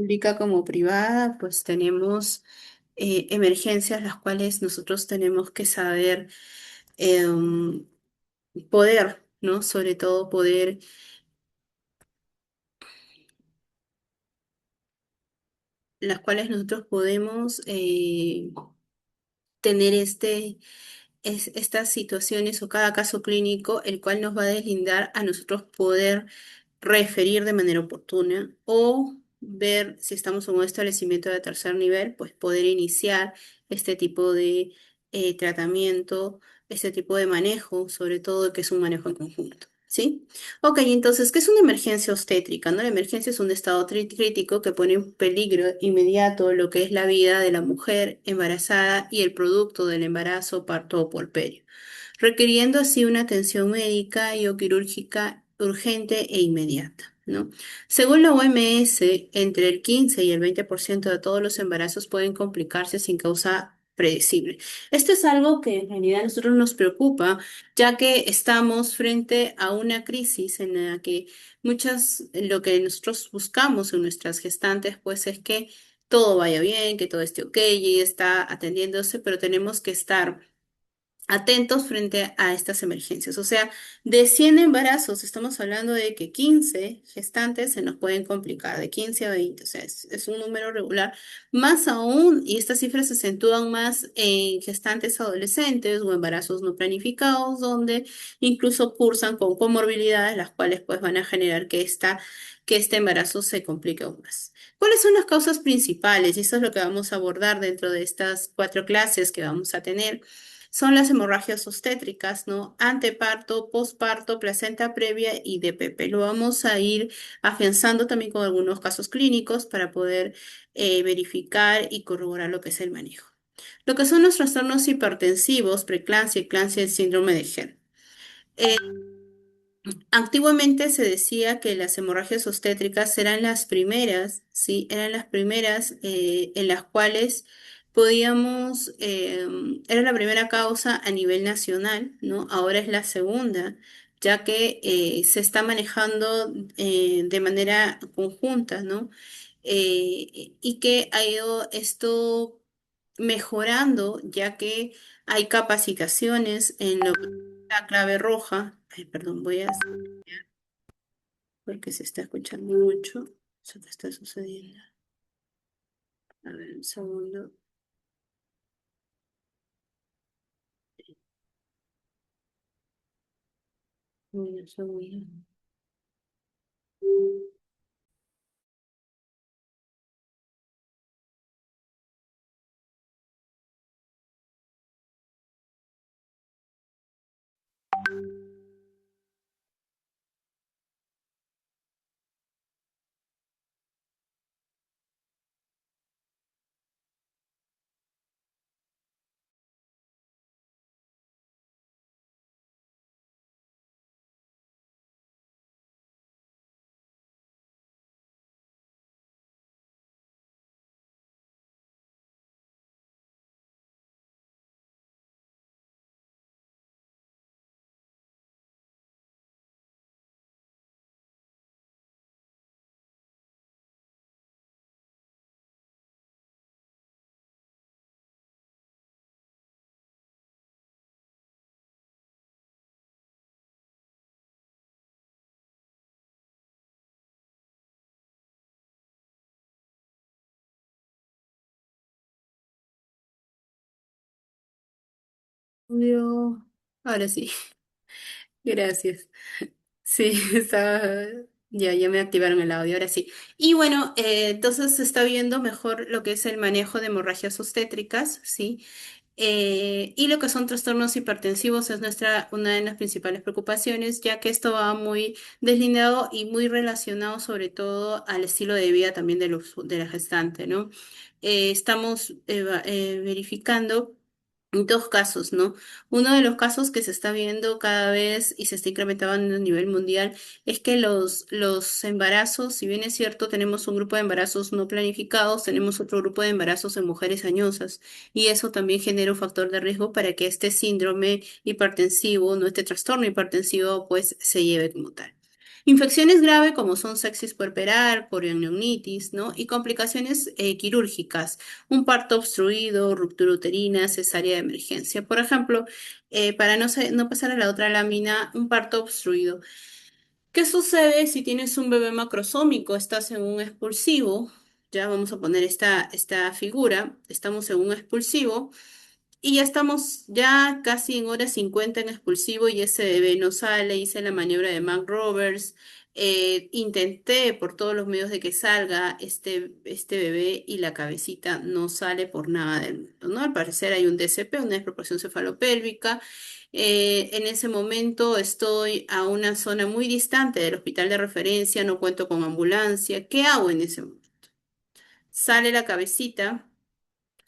pública como privada, pues tenemos emergencias las cuales nosotros tenemos que saber em, poder, ¿no? Sobre todo poder, las cuales nosotros podemos tener estas situaciones o cada caso clínico, el cual nos va a deslindar a nosotros poder referir de manera oportuna o ver si estamos en un establecimiento de tercer nivel, pues poder iniciar este tipo de tratamiento, este tipo de manejo, sobre todo que es un manejo en conjunto. ¿Sí? Ok, entonces, ¿qué es una emergencia obstétrica? ¿No? La emergencia es un estado crítico que pone en peligro inmediato lo que es la vida de la mujer embarazada y el producto del embarazo, parto o puerperio, requiriendo así una atención médica y o quirúrgica urgente e inmediata, ¿no? Según la OMS, entre el 15 y el 20% de todos los embarazos pueden complicarse sin causa predecible. Esto es algo que en realidad a nosotros nos preocupa, ya que estamos frente a una crisis en la que lo que nosotros buscamos en nuestras gestantes, pues es que todo vaya bien, que todo esté ok y está atendiéndose, pero tenemos que estar atentos frente a estas emergencias. O sea, de 100 embarazos, estamos hablando de que 15 gestantes se nos pueden complicar, de 15 a 20, o sea, es un número regular. Más aún, y estas cifras se acentúan más en gestantes adolescentes o embarazos no planificados, donde incluso cursan con comorbilidades, las cuales pues van a generar que este embarazo se complique aún más. ¿Cuáles son las causas principales? Y eso es lo que vamos a abordar dentro de estas 4 clases que vamos a tener. Son las hemorragias obstétricas, ¿no? Anteparto, posparto, placenta previa y DPP. Lo vamos a ir afianzando también con algunos casos clínicos para poder verificar y corroborar lo que es el manejo. Lo que son los trastornos hipertensivos, preeclampsia, eclampsia y síndrome de Gerd. Antiguamente se decía que las hemorragias obstétricas eran las primeras, ¿sí? Eran las primeras en las cuales era la primera causa a nivel nacional, ¿no? Ahora es la segunda, ya que se está manejando de manera conjunta, ¿no? Y que ha ido esto mejorando, ya que hay capacitaciones en lo que es la clave roja. Ay, perdón, voy a porque se está escuchando mucho eso que está sucediendo. A ver, un segundo. Un segundo. Audio. Ahora sí, gracias. Sí, ya me activaron el audio, ahora sí. Y bueno, entonces se está viendo mejor lo que es el manejo de hemorragias obstétricas, ¿sí? Y lo que son trastornos hipertensivos es una de las principales preocupaciones, ya que esto va muy deslindado y muy relacionado sobre todo al estilo de vida también de la gestante, ¿no? Estamos verificando 2 casos, ¿no? Uno de los casos que se está viendo cada vez y se está incrementando a nivel mundial es que los embarazos, si bien es cierto, tenemos un grupo de embarazos no planificados, tenemos otro grupo de embarazos en mujeres añosas y eso también genera un factor de riesgo para que este síndrome hipertensivo, no este trastorno hipertensivo, pues se lleve como tal. Infecciones graves como son sepsis puerperal, corioneumonitis, ¿no? Y complicaciones quirúrgicas, un parto obstruido, ruptura uterina, cesárea de emergencia. Por ejemplo, para no pasar a la otra lámina, un parto obstruido. ¿Qué sucede si tienes un bebé macrosómico? Estás en un expulsivo, ya vamos a poner esta figura, estamos en un expulsivo. Y ya estamos ya casi en hora 50 en expulsivo y ese bebé no sale, hice la maniobra de Mac Roberts, intenté por todos los medios de que salga este bebé y la cabecita no sale por nada del mundo, ¿no? Al parecer hay un DCP, una desproporción cefalopélvica. En ese momento estoy a una zona muy distante del hospital de referencia, no cuento con ambulancia. ¿Qué hago en ese momento? Sale la cabecita.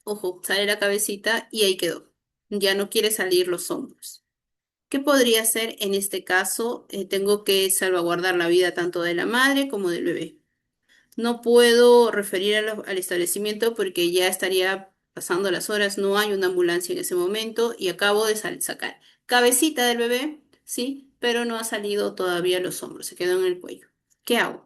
Ojo, sale la cabecita y ahí quedó. Ya no quiere salir los hombros. ¿Qué podría hacer en este caso? Tengo que salvaguardar la vida tanto de la madre como del bebé. No puedo referir al establecimiento porque ya estaría pasando las horas, no hay una ambulancia en ese momento y acabo de sacar cabecita del bebé, sí, pero no ha salido todavía los hombros, se quedó en el cuello. ¿Qué hago?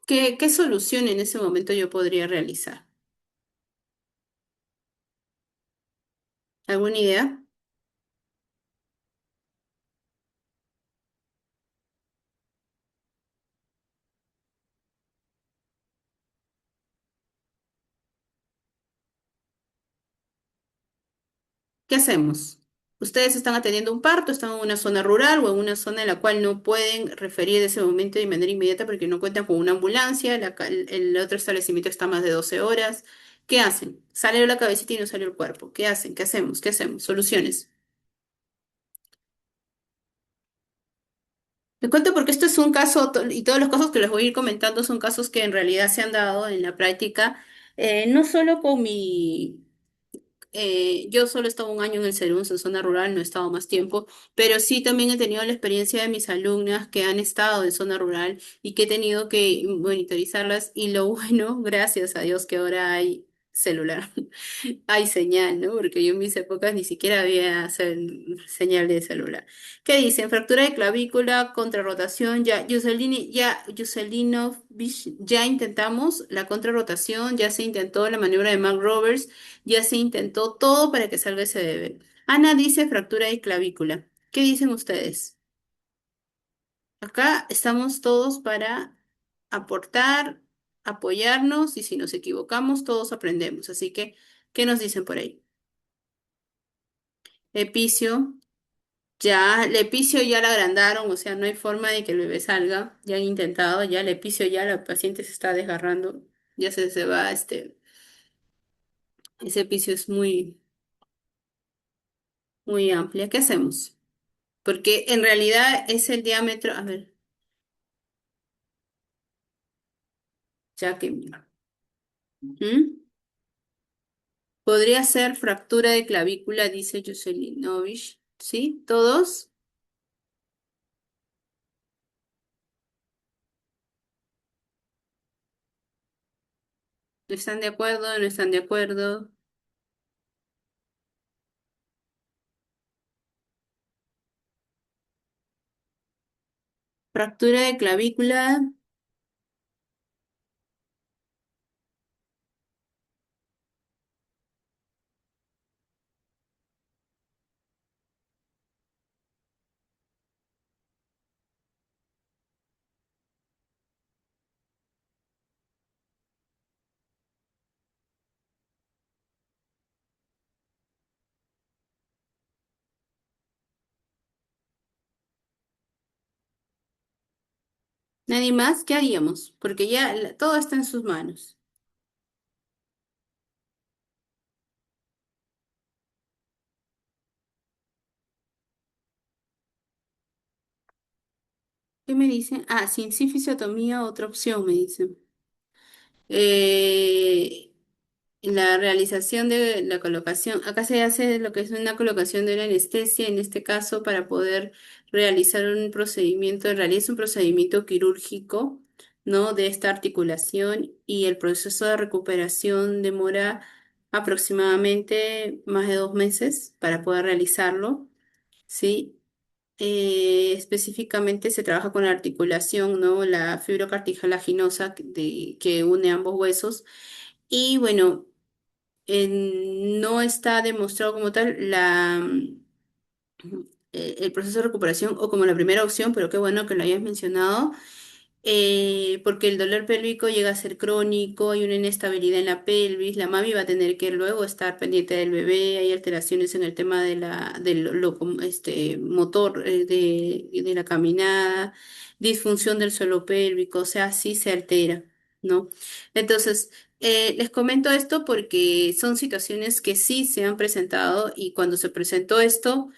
¿Qué solución en ese momento yo podría realizar? ¿Alguna idea? ¿Qué hacemos? Ustedes están atendiendo un parto, están en una zona rural o en una zona en la cual no pueden referir de ese momento de manera inmediata porque no cuentan con una ambulancia, el otro establecimiento está a más de 12 horas. ¿Qué hacen? Sale la cabecita y no sale el cuerpo. ¿Qué hacen? ¿Qué hacemos? ¿Qué hacemos? Soluciones. Les cuento porque esto es un caso, y todos los casos que les voy a ir comentando son casos que en realidad se han dado en la práctica, no solo con yo solo he estado un año en el CERUNS, en zona rural, no he estado más tiempo, pero sí también he tenido la experiencia de mis alumnas que han estado en zona rural y que he tenido que monitorizarlas y lo bueno, gracias a Dios que ahora hay celular. Hay señal, ¿no? Porque yo en mis épocas ni siquiera había señal de celular. ¿Qué dicen? Fractura de clavícula, contrarrotación, ya, Jocelyn ya intentamos la contrarrotación, ya se intentó la maniobra de Mark Roberts, ya se intentó todo para que salga ese bebé. Ana dice fractura de clavícula. ¿Qué dicen ustedes? Acá estamos todos para aportar, apoyarnos y si nos equivocamos, todos aprendemos. Así que, ¿qué nos dicen por ahí? Epicio, ya, el epicio ya la agrandaron, o sea, no hay forma de que el bebé salga. Ya han intentado, ya el epicio ya la paciente se está desgarrando, ya se va, ese epicio es muy amplia. ¿Qué hacemos? Porque en realidad es el diámetro, a ver, ya que mira. ¿Mm? Podría ser fractura de clavícula, dice Novich. ¿Sí? ¿Todos? ¿No están de acuerdo? ¿No están de acuerdo? Fractura de clavícula. ¿Nadie más? ¿Qué haríamos? Porque ya todo está en sus manos. ¿Qué me dicen? Ah, sin fisiotomía, otra opción, me dicen. Eh, la realización de la colocación. Acá se hace lo que es una colocación de la anestesia, en este caso, para poder realizar un procedimiento. En realidad es un procedimiento quirúrgico, ¿no? De esta articulación y el proceso de recuperación demora aproximadamente más de 2 meses para poder realizarlo. ¿Sí? Específicamente se trabaja con la articulación, ¿no? La fibra cartilaginosa que une ambos huesos. Y bueno, no está demostrado como tal el proceso de recuperación o como la primera opción, pero qué bueno que lo hayas mencionado, porque el dolor pélvico llega a ser crónico, hay una inestabilidad en la pelvis, la mami va a tener que luego estar pendiente del bebé, hay alteraciones en el tema del motor de la caminada, disfunción del suelo pélvico, o sea, sí se altera, ¿no? Entonces, les comento esto porque son situaciones que sí se han presentado y cuando se presentó esto,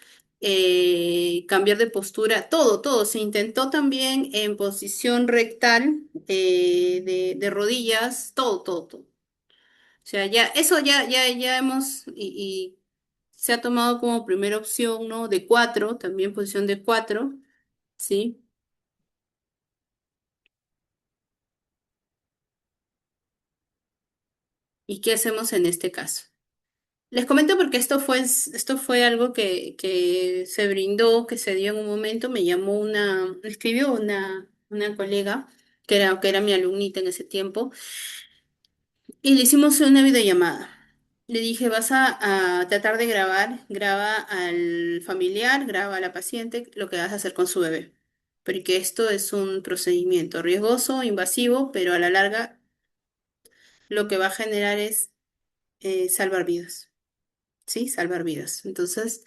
cambiar de postura, todo. Se intentó también en posición rectal, de rodillas, todo. O sea, ya, eso ya hemos, y se ha tomado como primera opción, ¿no? De cuatro, también posición de cuatro, ¿sí? ¿Y qué hacemos en este caso? Les comento porque esto fue algo que se brindó, que se dio en un momento, me escribió una colega que era mi alumnita en ese tiempo, y le hicimos una videollamada. Le dije, vas a tratar de graba al familiar, graba a la paciente lo que vas a hacer con su bebé, porque esto es un procedimiento riesgoso, invasivo, pero a la larga lo que va a generar es salvar vidas. Sí, salvar vidas. Entonces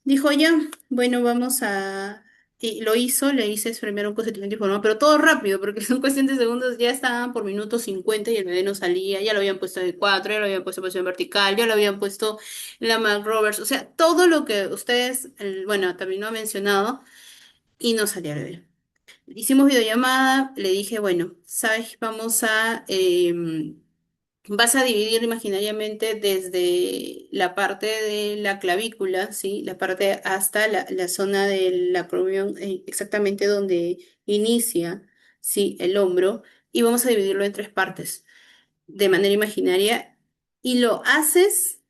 dijo ya, bueno, vamos a... Y lo hizo, le hice primero un consentimiento informado, pero todo rápido, porque son cuestión de segundos, ya estaban por minuto 50 y el bebé no salía, ya lo habían puesto de cuatro, ya lo habían puesto en posición vertical, ya lo habían puesto en la Mac Rovers, o sea, todo lo que ustedes, bueno, también no ha mencionado, y no salía el bebé. Hicimos videollamada, le dije, bueno, sabes, vas a dividir imaginariamente desde la parte de la clavícula, ¿sí? La parte hasta la zona del acromion, exactamente donde inicia, ¿sí? El hombro, y vamos a dividirlo en tres partes de manera imaginaria, y lo haces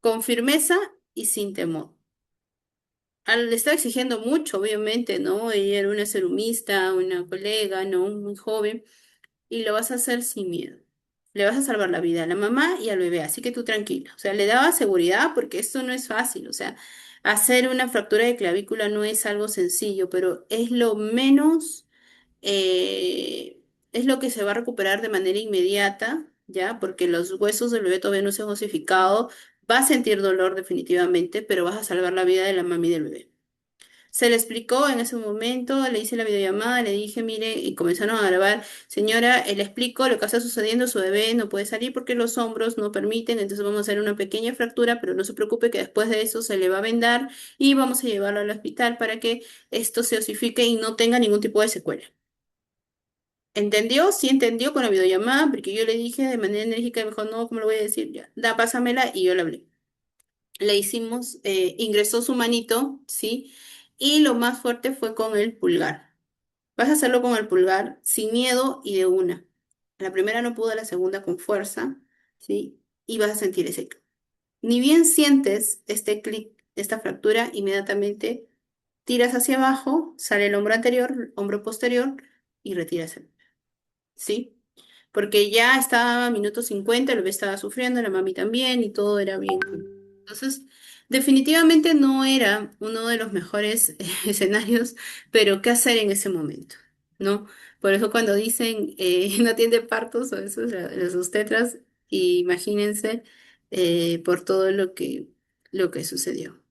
con firmeza y sin temor. Le estaba exigiendo mucho, obviamente, ¿no? Ella era una serumista, una colega, ¿no? Muy joven, y lo vas a hacer sin miedo. Le vas a salvar la vida a la mamá y al bebé, así que tú tranquila. O sea, le daba seguridad porque esto no es fácil. O sea, hacer una fractura de clavícula no es algo sencillo, pero es lo menos, es lo que se va a recuperar de manera inmediata, ¿ya? Porque los huesos del bebé todavía no se han osificado. Va a sentir dolor definitivamente, pero vas a salvar la vida de la mami y del bebé. Se le explicó en ese momento, le hice la videollamada, le dije, mire, y comenzaron a grabar, señora, le explico lo que está sucediendo, su bebé no puede salir porque los hombros no permiten, entonces vamos a hacer una pequeña fractura, pero no se preocupe que después de eso se le va a vendar y vamos a llevarlo al hospital para que esto se osifique y no tenga ningún tipo de secuela. ¿Entendió? Sí entendió con la videollamada, porque yo le dije de manera enérgica, y me dijo, no, ¿cómo le voy a decir? Ya, da, pásamela, y yo le hablé. Le hicimos, ingresó su manito, ¿sí? Y lo más fuerte fue con el pulgar. Vas a hacerlo con el pulgar sin miedo y de una. La primera no pudo, la segunda con fuerza, ¿sí? Y vas a sentir ese clic. Ni bien sientes este clic, esta fractura, inmediatamente tiras hacia abajo, sale el hombro anterior, hombro posterior y retiras el, ¿sí? Porque ya estaba a minuto 50, el bebé estaba sufriendo, la mami también, y todo era bien. Entonces, definitivamente no era uno de los mejores escenarios, pero ¿qué hacer en ese momento? ¿No? Por eso cuando dicen no atiende partos o eso, los obstetras, imagínense por todo lo que sucedió.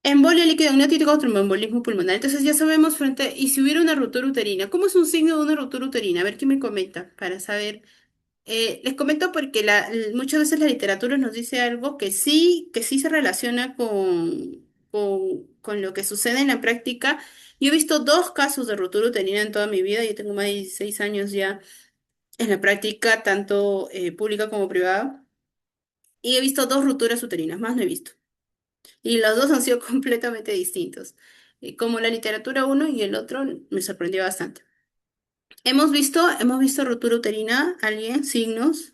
Embolia líquida amniótica o tromboembolismo pulmonar. Entonces ya sabemos y si hubiera una ruptura uterina, ¿cómo es un signo de una ruptura uterina? A ver, ¿quién me comenta para saber? Les comento porque muchas veces la literatura nos dice algo que sí se relaciona con lo que sucede en la práctica. Yo he visto dos casos de ruptura uterina en toda mi vida, yo tengo más de 16 años ya en la práctica, tanto pública como privada, y he visto dos rupturas uterinas, más no he visto. Y los dos han sido completamente distintos. como la literatura uno y el otro me sorprendió bastante. Hemos visto ruptura uterina, alguien, signos.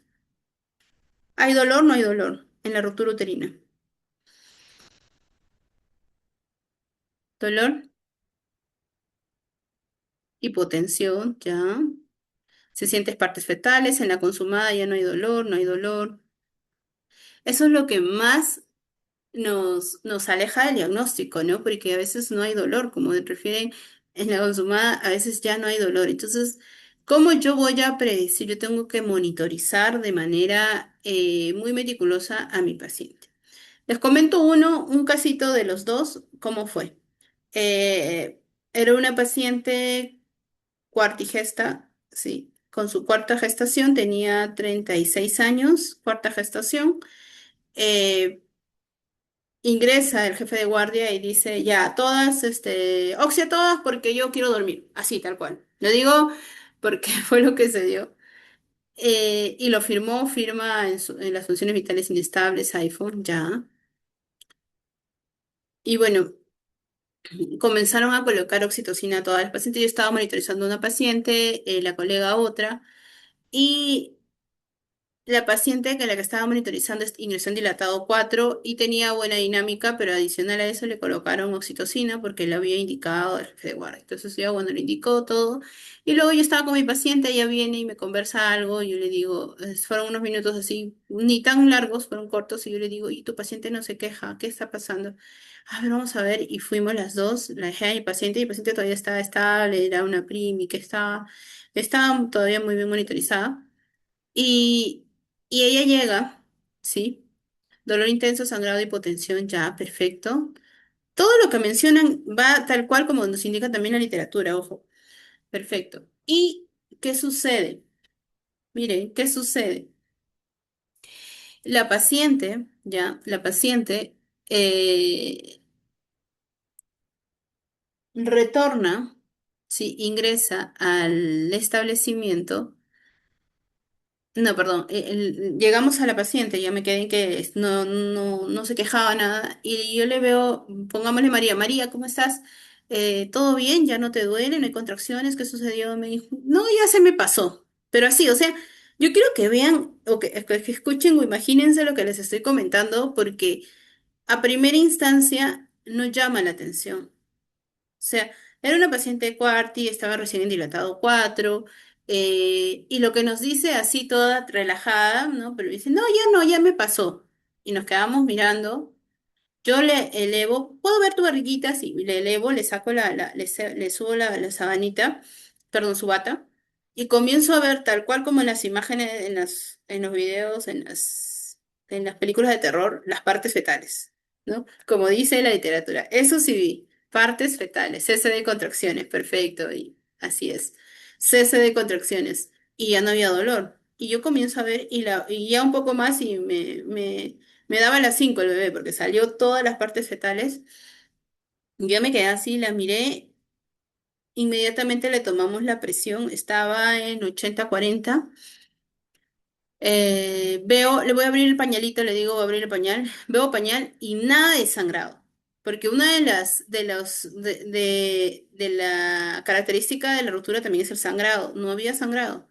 ¿Hay dolor? No hay dolor en la ruptura uterina. Dolor, hipotensión, ya. Se sientes partes fetales, en la consumada ya no hay dolor, no hay dolor. Eso es lo que más nos aleja del diagnóstico, ¿no? Porque a veces no hay dolor, como refieren en la consumada, a veces ya no hay dolor. Entonces, ¿cómo yo voy a predecir? Yo tengo que monitorizar de manera muy meticulosa a mi paciente. Les comento un casito de los dos, ¿cómo fue? Era una paciente cuartigesta, sí, con su cuarta gestación, tenía 36 años, cuarta gestación. eh, Ingresa el jefe de guardia y dice, ya, todas, oxia todas porque yo quiero dormir, así, tal cual. Lo digo porque fue lo que se dio. Y lo firmó, firma en las funciones vitales inestables, iPhone, ya. Y bueno, comenzaron a colocar oxitocina a todas las pacientes. Yo estaba monitorizando a una paciente, la colega a otra, y la paciente que la que estaba monitorizando ingresó en dilatado 4 y tenía buena dinámica, pero adicional a eso le colocaron oxitocina porque le había indicado el jefe de guardia. Entonces yo, bueno, le indicó todo. Y luego yo estaba con mi paciente, ella viene y me conversa algo, y yo le digo, fueron unos minutos así, ni tan largos, fueron cortos, y yo le digo, ¿y tu paciente no se queja? ¿Qué está pasando? A ver, vamos a ver, y fuimos las dos, la dejé a mi paciente todavía estaba estable, era una primi que estaba todavía muy bien monitorizada. Y, y ella llega, ¿sí? Dolor intenso, sangrado, hipotensión, ya, perfecto. Todo lo que mencionan va tal cual como nos indica también la literatura, ojo, perfecto. ¿Y qué sucede? Miren, ¿qué sucede? La paciente, ya, la paciente eh, retorna, ¿sí? Ingresa al establecimiento. No, perdón, llegamos a la paciente, ya me quedé en que no se quejaba nada y yo le veo, pongámosle María, María, ¿cómo estás? ¿Todo bien? ¿Ya no te duele? ¿No hay contracciones? ¿Qué sucedió? Me dijo, no, ya se me pasó, pero así, o sea, yo quiero que vean o que escuchen o imagínense lo que les estoy comentando porque a primera instancia no llama la atención. O sea, era una paciente de Cuarti, estaba recién en dilatado 4, y lo que nos dice así toda relajada, ¿no? Pero dice, no, ya no, ya me pasó. Y nos quedamos mirando. Yo le elevo, ¿puedo ver tu barriguita? Sí, le elevo, le saco le subo la sabanita, perdón, su bata, y comienzo a ver tal cual como en las imágenes, en los videos, en las películas de terror, las partes fetales, ¿no? Como dice la literatura. Eso sí vi, partes fetales, cese de contracciones, perfecto, y así es. Cese de contracciones, y ya no había dolor. Y yo comienzo a ver, y ya un poco más, y me daba las 5 el bebé porque salió todas las partes fetales. Yo me quedé así, la miré, inmediatamente le tomamos la presión, estaba en 80-40. Veo, le voy a abrir el pañalito, le digo, voy a abrir el pañal. Veo pañal y nada de sangrado. Porque una de la característica de la ruptura también es el sangrado. No había sangrado.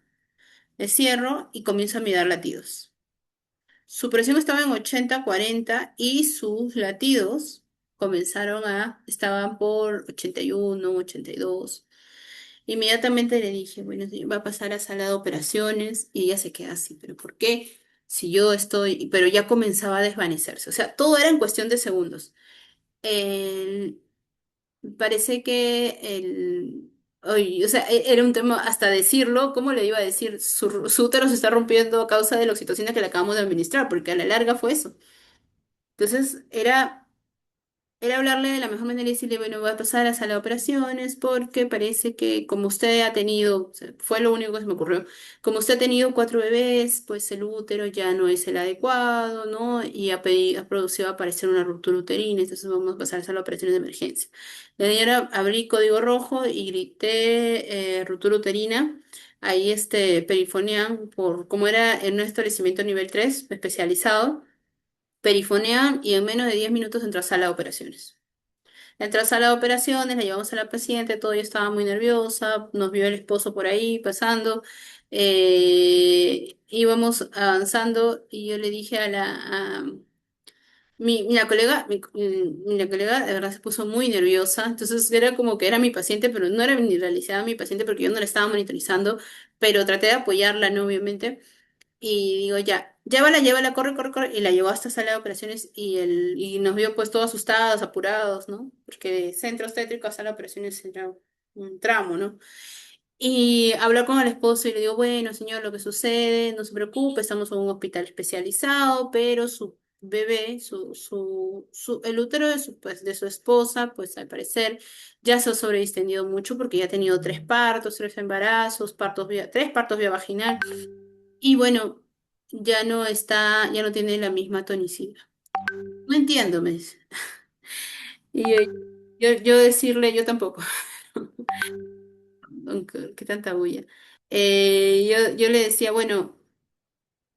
Le cierro y comienzo a mirar latidos. Su presión estaba en 80-40 y sus latidos estaban por 81, 82. Inmediatamente le dije, bueno, sí, va a pasar a sala de operaciones y ella se queda así, pero ¿por qué? Si yo estoy, pero ya comenzaba a desvanecerse, o sea, todo era en cuestión de segundos. El- Parece que o sea, era un tema hasta decirlo, ¿cómo le iba a decir? Su útero se está rompiendo a causa de la oxitocina que le acabamos de administrar, porque a la larga fue eso. Entonces, era hablarle de la mejor manera y decirle, bueno, voy a pasar a la sala de operaciones porque parece que como usted ha tenido, o sea, fue lo único que se me ocurrió, como usted ha tenido 4 bebés, pues el útero ya no es el adecuado, ¿no? Y ha producido aparecer una ruptura uterina, entonces vamos a pasar a la sala de operaciones de emergencia. La señora abrí código rojo y grité ruptura uterina. Ahí perifonean como era en un establecimiento nivel 3 especializado, perifonean y en menos de 10 minutos entró a sala de operaciones. Entró a sala de operaciones, la llevamos a la paciente, todo, yo estaba muy nerviosa, nos vio el esposo por ahí pasando, íbamos avanzando y yo le dije la colega, la colega de verdad se puso muy nerviosa, entonces era como que era mi paciente, pero no era ni realizada mi paciente porque yo no la estaba monitorizando, pero traté de apoyarla, ¿no? Obviamente. Y digo, ya, llévala, llévala, corre, corre, corre. Y la llevó hasta sala de operaciones y nos vio pues todos asustados, apurados, ¿no? Porque centro obstétrico a sala de operaciones era un tramo, ¿no? Y hablar con el esposo y le digo, bueno, señor, lo que sucede, no se preocupe, estamos en un hospital especializado, pero su bebé, el útero de su esposa, pues al parecer ya se ha sobredistendido mucho porque ya ha tenido tres partos, tres embarazos, tres partos vía vaginal. Y bueno, ya no tiene la misma tonicidad. No entiendo, me dice. Y yo decirle, yo tampoco, aunque qué tanta bulla. Yo le decía, bueno,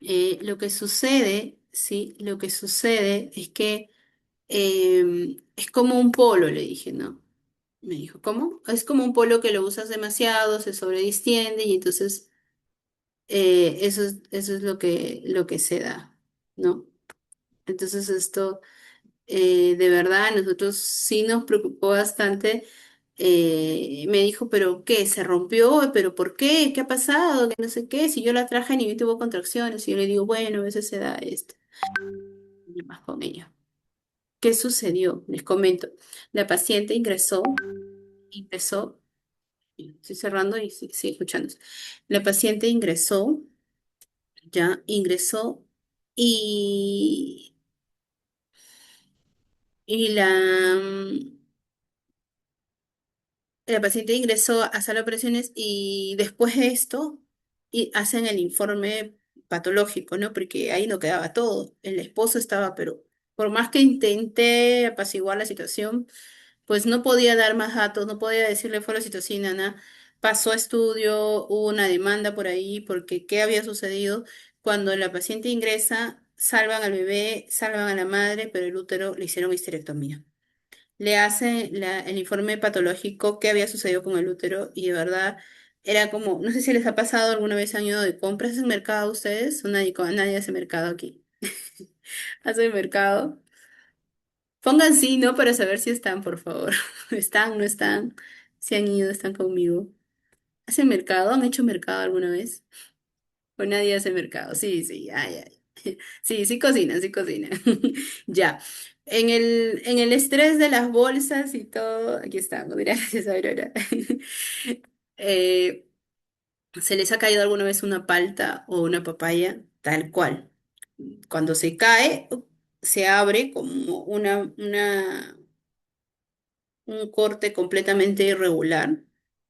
lo que sucede, sí, lo que sucede es que es como un polo, le dije, ¿no? Me dijo, ¿cómo? Es como un polo que lo usas demasiado, se sobredistiende y entonces eso es lo que se da, ¿no? Entonces esto de verdad a nosotros sí nos preocupó bastante. Me dijo, ¿pero qué? ¿Se rompió? ¿Pero por qué? ¿Qué ha pasado? Que no sé qué. Si yo la traje ni tuvo contracciones. Y yo le digo, bueno, a veces se da esto. Y más con ella. ¿Qué sucedió? Les comento. La paciente ingresó, estoy cerrando y sigue escuchando. La paciente ingresó y, y la paciente ingresó a sala de operaciones y después de esto hacen el informe patológico, ¿no? Porque ahí no quedaba todo. El esposo estaba, pero por más que intenté apaciguar la situación, pues no podía dar más datos, no podía decirle fue la oxitocina, nada. Pasó a estudio, hubo una demanda por ahí, porque ¿qué había sucedido? Cuando la paciente ingresa, salvan al bebé, salvan a la madre, pero el útero le hicieron histerectomía. Le hace el informe patológico qué había sucedido con el útero y de verdad era como, no sé si les ha pasado alguna vez han ido de compras en mercado ustedes, o nadie hace mercado aquí. ¿Hace mercado? Pongan sí, no, para saber si están, por favor. ¿Están, no están? Si han ido, están conmigo. ¿Hacen mercado? ¿Han hecho mercado alguna vez? ¿O nadie hace mercado? Sí, sí, ay, ay. Sí, sí cocinan, sí cocinan. Ya. En el estrés de las bolsas y todo, aquí estamos, gracias, Aurora. Eh, ¿Se les ha caído alguna vez una palta o una papaya? Tal cual. Cuando se cae, se abre como un corte completamente irregular,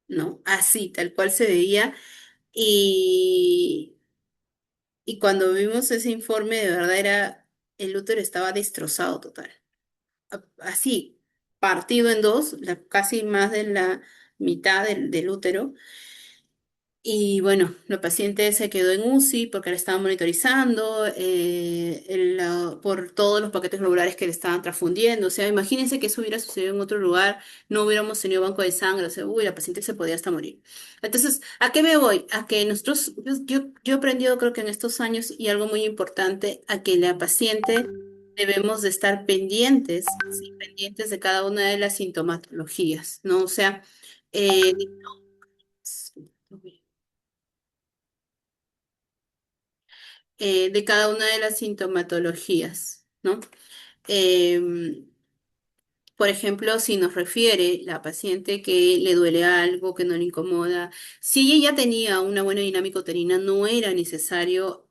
¿no? Así, tal cual se veía. Y, y cuando vimos ese informe, de verdad el útero estaba destrozado total. Así, partido en dos, casi más de la mitad del útero. Y bueno, la paciente se quedó en UCI porque la estaban monitorizando por todos los paquetes globulares que le estaban transfundiendo. O sea, imagínense que eso hubiera sucedido en otro lugar, no hubiéramos tenido banco de sangre, o sea, uy, la paciente se podía hasta morir. Entonces, ¿a qué me voy? A que nosotros, yo he aprendido creo que en estos años y algo muy importante, a que la paciente debemos de estar pendientes, sí, pendientes de cada una de las sintomatologías, ¿no? O sea, eh, de cada una de las sintomatologías, ¿no? Em, por ejemplo, si nos refiere la paciente que le duele algo, que no le incomoda, si ella ya tenía una buena dinámica uterina, no era necesario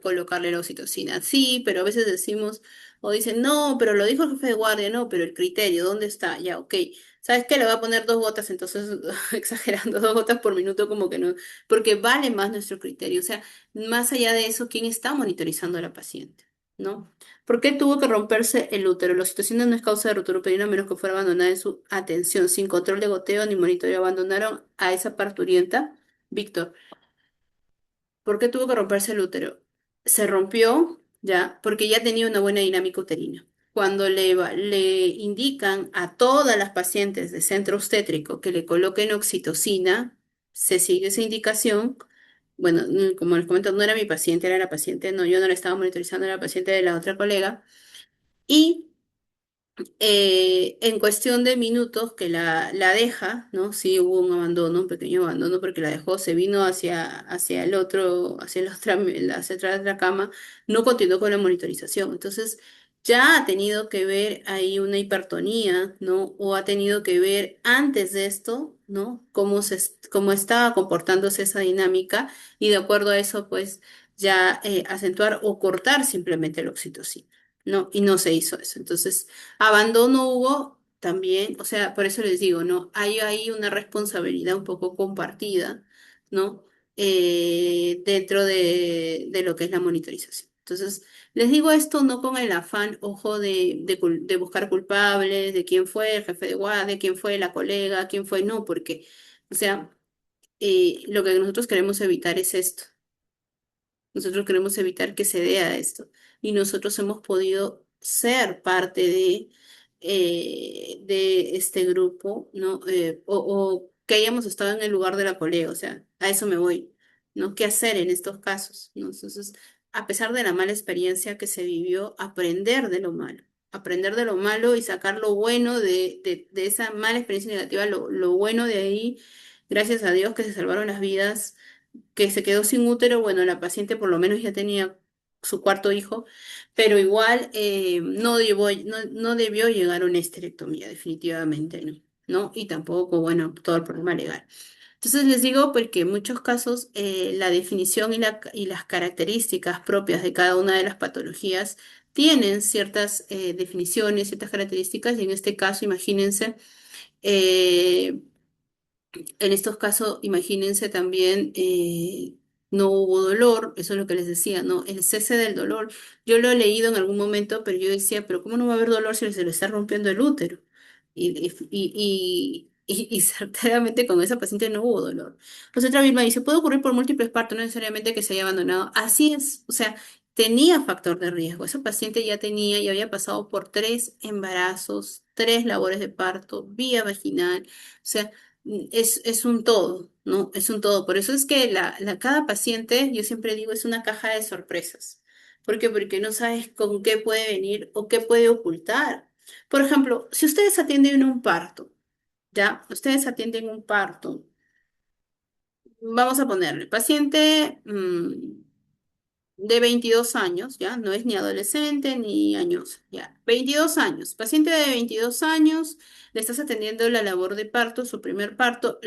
colocarle la oxitocina. Sí, pero a veces decimos, o dicen, no, pero lo dijo el jefe de guardia, no, pero el criterio, ¿dónde está? Ya, ok. ¿Sabes qué? Le va a poner dos gotas, entonces, exagerando, dos gotas por minuto, como que no, porque vale más nuestro criterio. O sea, más allá de eso, ¿quién está monitorizando a la paciente? ¿No? ¿Por qué tuvo que romperse el útero? La oxitocina no es causa de rotura uterina a menos que fuera abandonada en su atención, sin control de goteo ni monitoreo. Abandonaron a esa parturienta. Víctor, ¿por qué tuvo que romperse el útero? Se rompió, ya, porque ya tenía una buena dinámica uterina. cuando le indican a todas las pacientes de centro obstétrico que le coloquen oxitocina, se sigue esa indicación. Bueno, como les comento, no era mi paciente, era la paciente, no, yo no la estaba monitorizando, era la paciente de la otra colega. Y en cuestión de minutos que la deja, ¿no? Sí hubo un abandono, un pequeño abandono, porque la dejó, se vino hacia el otro, hacia atrás de la cama, no continuó con la monitorización. Entonces, ya ha tenido que ver ahí una hipertonía, ¿no? O ha tenido que ver antes de esto, ¿no? Cómo estaba comportándose esa dinámica, y de acuerdo a eso, pues ya acentuar o cortar simplemente la oxitocina. ¿No? Y no se hizo eso. Entonces, abandono hubo también, o sea, por eso les digo, ¿no? Hay ahí una responsabilidad un poco compartida, ¿no? Dentro de lo que es la monitorización. Entonces, les digo esto no con el afán, ojo, de buscar culpables, de quién fue el jefe de guardia, quién fue la colega, quién fue, no, porque, o sea, lo que nosotros queremos evitar es esto. Nosotros queremos evitar que se vea esto, y nosotros hemos podido ser parte de este grupo, ¿no? O que hayamos estado en el lugar de la colega, o sea, a eso me voy, ¿no? ¿Qué hacer en estos casos? ¿No? Entonces, a pesar de la mala experiencia que se vivió, aprender de lo malo y sacar lo bueno de esa mala experiencia negativa, lo bueno de ahí, gracias a Dios que se salvaron las vidas, que se quedó sin útero. Bueno, la paciente por lo menos ya tenía su cuarto hijo, pero igual no debió llegar a una esterectomía, definitivamente no, ¿no? Y tampoco, bueno, todo el problema legal. Entonces les digo porque en muchos casos la definición y las características propias de cada una de las patologías tienen ciertas definiciones, ciertas características, y en este caso, imagínense, eh, en estos casos, imagínense también, no hubo dolor, eso es lo que les decía, ¿no? El cese del dolor. Yo lo he leído en algún momento, pero yo decía, pero ¿cómo no va a haber dolor si se le está rompiendo el útero? Y certeramente con esa paciente no hubo dolor. Pues otra vez me dice, puede ocurrir por múltiples partos, no necesariamente que se haya abandonado. Así es, o sea, tenía factor de riesgo. Esa paciente ya tenía y había pasado por 3 embarazos, 3 labores de parto, vía vaginal. O sea, es un todo, ¿no? Es un todo. Por eso es que cada paciente, yo siempre digo, es una caja de sorpresas. ¿Por qué? Porque no sabes con qué puede venir o qué puede ocultar. Por ejemplo, si ustedes atienden un parto, ¿ya? Ustedes atienden un parto. Vamos a ponerle, paciente de 22 años, ¿ya? No es ni adolescente ni añosa, ¿ya? 22 años. Paciente de 22 años, le estás atendiendo la labor de parto, su primer parto,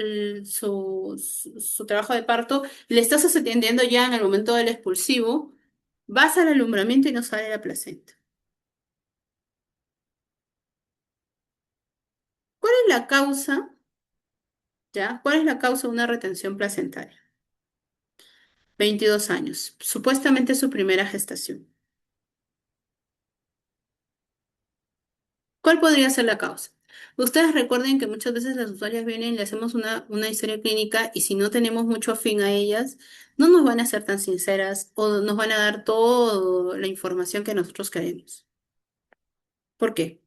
su trabajo de parto, le estás atendiendo ya en el momento del expulsivo, vas al alumbramiento y no sale la placenta. ¿Cuál es la causa, ¿ya? ¿Cuál es la causa de una retención placentaria? 22 años, supuestamente su primera gestación. ¿Cuál podría ser la causa? Ustedes recuerden que muchas veces las usuarias vienen y le hacemos una historia clínica, y si no tenemos mucho afín a ellas, no nos van a ser tan sinceras o nos van a dar toda la información que nosotros queremos. ¿Por qué?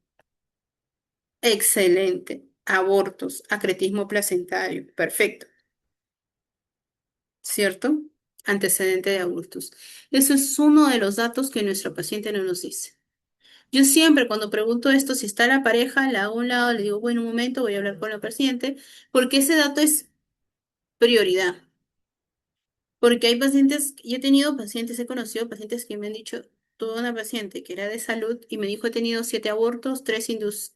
Excelente. Abortos, acretismo placentario. Perfecto. ¿Cierto? Antecedente de abortos. Eso es uno de los datos que nuestro paciente no nos dice. Yo siempre cuando pregunto esto, si está la pareja, la hago a un lado, le digo, bueno, un momento, voy a hablar con la paciente, porque ese dato es prioridad. Porque hay pacientes, yo he tenido pacientes, he conocido pacientes que me han dicho, tuve una paciente que era de salud y me dijo, he tenido 7 abortos,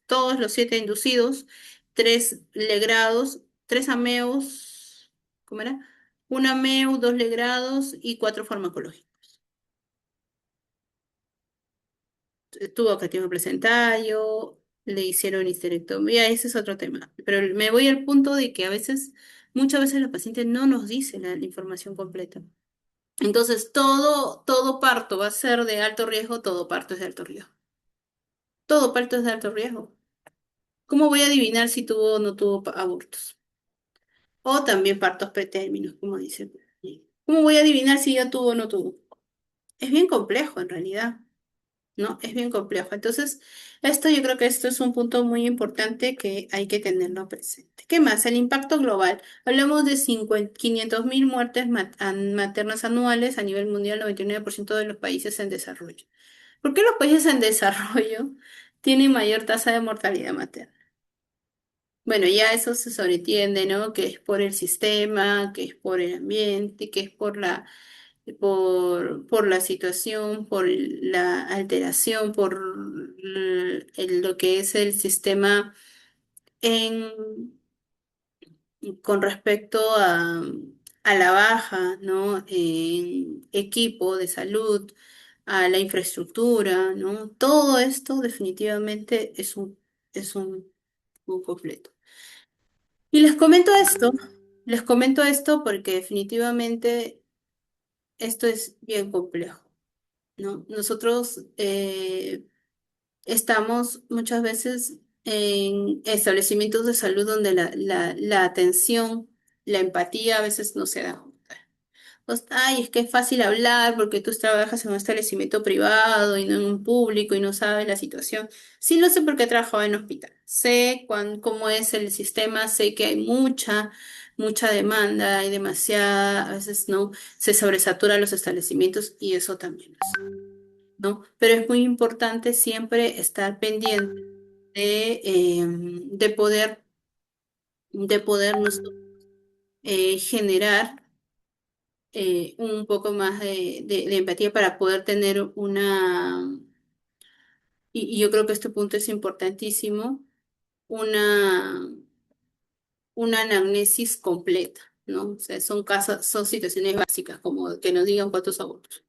todos los 7 inducidos, 3 legrados, 3 ameos, ¿cómo era? Un ameo, 2 legrados y 4 farmacológicos. Tuvo catéter placentario, le hicieron histerectomía, ese es otro tema. Pero me voy al punto de que muchas veces la paciente no nos dice la información completa. Entonces, todo parto va a ser de alto riesgo, todo parto es de alto riesgo. Todo parto es de alto riesgo. ¿Cómo voy a adivinar si tuvo o no tuvo abortos? O también partos pretérminos, como dicen. ¿Cómo voy a adivinar si ya tuvo o no tuvo? Es bien complejo en realidad. ¿no? Es bien complejo. Entonces, esto yo creo que esto es un punto muy importante que hay que tenerlo presente. ¿Qué más? El impacto global. Hablamos de 500.000 muertes maternas anuales a nivel mundial, 99% de los países en desarrollo. ¿Por qué los países en desarrollo tienen mayor tasa de mortalidad materna? Bueno, ya eso se sobreentiende, ¿no? Que es por el sistema, que es por el ambiente, que es por la situación, por la alteración, por lo que es el sistema en, con respecto a la baja, ¿no? En equipo de salud, a la infraestructura, ¿no? Todo esto definitivamente es un completo. Y les comento esto porque definitivamente esto es bien complejo, ¿no? Nosotros estamos muchas veces en establecimientos de salud donde la atención, la empatía a veces no se da. Pues, ay, es que es fácil hablar porque tú trabajas en un establecimiento privado y no en un público y no sabes la situación. Sí, lo sé porque he trabajado en hospital. Sé cómo es el sistema, sé que hay mucha demanda, hay demasiada, a veces no, se sobresaturan los establecimientos y eso también lo sé, ¿no? Pero es muy importante siempre estar pendiente de poder nosotros, generar un poco más de empatía para poder tener y yo creo que este punto es importantísimo, una, una anamnesis completa, ¿no? O sea, son situaciones básicas, como que nos digan cuántos abortos.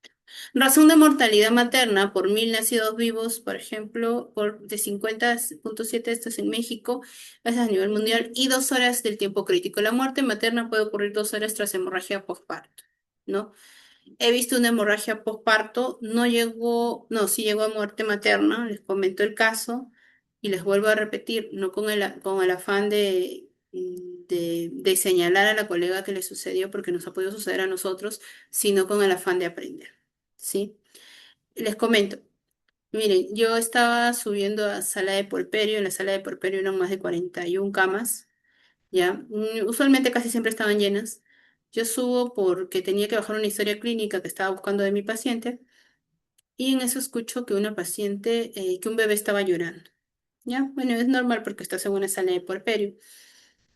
Razón de mortalidad materna por 1.000 nacidos vivos, por ejemplo, de 50,7, esto es en México, es a nivel mundial, y 2 horas del tiempo crítico. La muerte materna puede ocurrir 2 horas tras hemorragia postparto, ¿no? He visto una hemorragia postparto, no llegó, no, sí llegó a muerte materna, les comento el caso y les vuelvo a repetir, no con el afán de señalar a la colega que le sucedió porque nos ha podido suceder a nosotros, sino con el afán de aprender, ¿sí? Les comento, miren, yo estaba subiendo a sala de puerperio, en la sala de puerperio eran más de 41 camas, ¿ya? Usualmente casi siempre estaban llenas. Yo subo porque tenía que bajar una historia clínica que estaba buscando de mi paciente y en eso escucho que una paciente, que un bebé estaba llorando, ¿ya? Bueno, es normal porque estás en una sala de puerperio,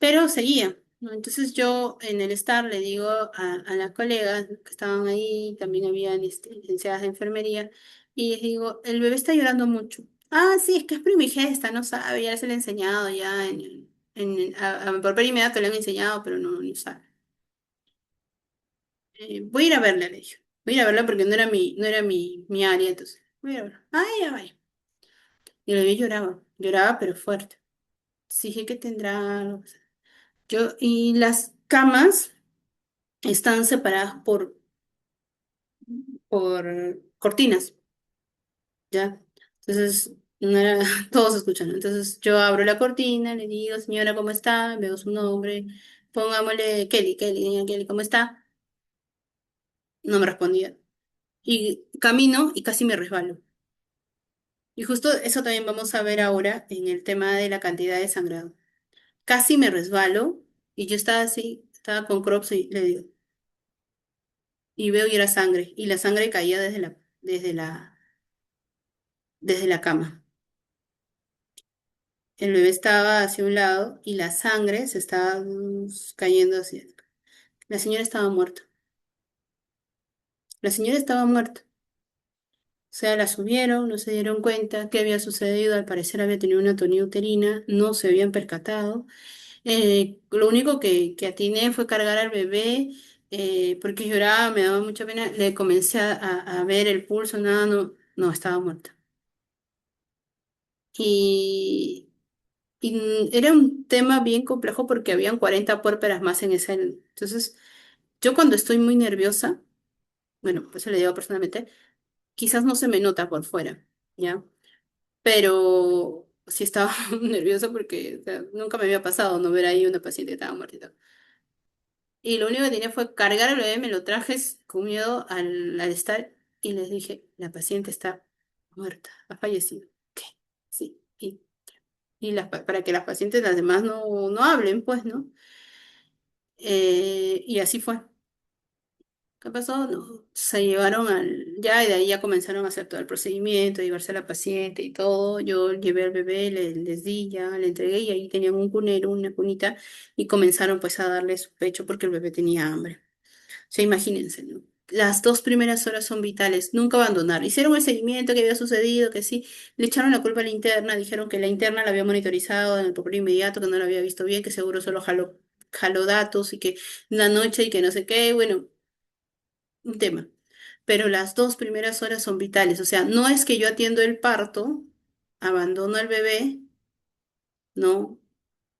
pero seguía, ¿no? Entonces yo en el estar le digo a las colegas que estaban ahí, también habían licenciadas de enfermería, y les digo, el bebé está llorando mucho. Ah, sí, es que es primigesta, no sabe, ya se le he enseñado ya a puerperio inmediato le han enseñado, pero no sabe. Voy a ir a verla, le dije. Voy a ir a verla porque no era mi área, entonces. Voy a ir a verla. Ay, ya vaya. Y el bebé lloraba, pero fuerte. Sí, dije que tendrá algo. Y las camas están separadas por cortinas, ¿ya? Entonces, no era, todos escuchan, ¿no? Entonces, yo abro la cortina, le digo, señora, ¿cómo está? Veo su nombre, pongámosle Kelly, doña Kelly, ¿cómo está? No me respondía. Y camino y casi me resbalo. Y justo eso también vamos a ver ahora en el tema de la cantidad de sangrado. Casi me resbalo y yo estaba así, estaba con Crocs y le digo, y veo y era sangre, y la sangre caía desde la cama. El bebé estaba hacia un lado y la sangre se estaba cayendo hacia. La señora estaba muerta. La señora estaba muerta. O sea, la subieron, no se dieron cuenta qué había sucedido. Al parecer había tenido una atonía uterina, no se habían percatado. Lo único que atiné fue cargar al bebé porque lloraba, me daba mucha pena. Le comencé a ver el pulso, nada, no, estaba muerta. Y, era un tema bien complejo porque habían 40 puérperas más en esa. Entonces, yo cuando estoy muy nerviosa, bueno, pues se le digo personalmente, quizás no se me nota por fuera, ¿ya? Pero sí estaba nerviosa porque o sea, nunca me había pasado no ver ahí una paciente que estaba muerta. Y lo único que tenía fue cargar al bebé, me lo traje con miedo al estar y les dije, la paciente está. muerta, ha fallecido. ¿Qué? Sí. Para que las pacientes, las demás, no hablen, pues, ¿no? Y así fue. ¿Qué pasó? No, se llevaron ya y de ahí ya comenzaron a hacer todo el procedimiento, llevarse a la paciente y todo. Yo llevé al bebé, les di ya, le entregué y ahí tenían un cunero, una cunita y comenzaron pues a darle su pecho porque el bebé tenía hambre. O sea, imagínense, ¿no? Las 2 primeras horas son vitales, nunca abandonar. Hicieron el seguimiento que había sucedido, que sí, le echaron la culpa a la interna, dijeron que la interna la había monitorizado en el papel inmediato, que no la había visto bien, que seguro solo jaló datos y que la noche y que no sé qué, bueno, un tema. Pero las 2 primeras horas son vitales, o sea, no es que yo atiendo el parto, abandono al bebé, no,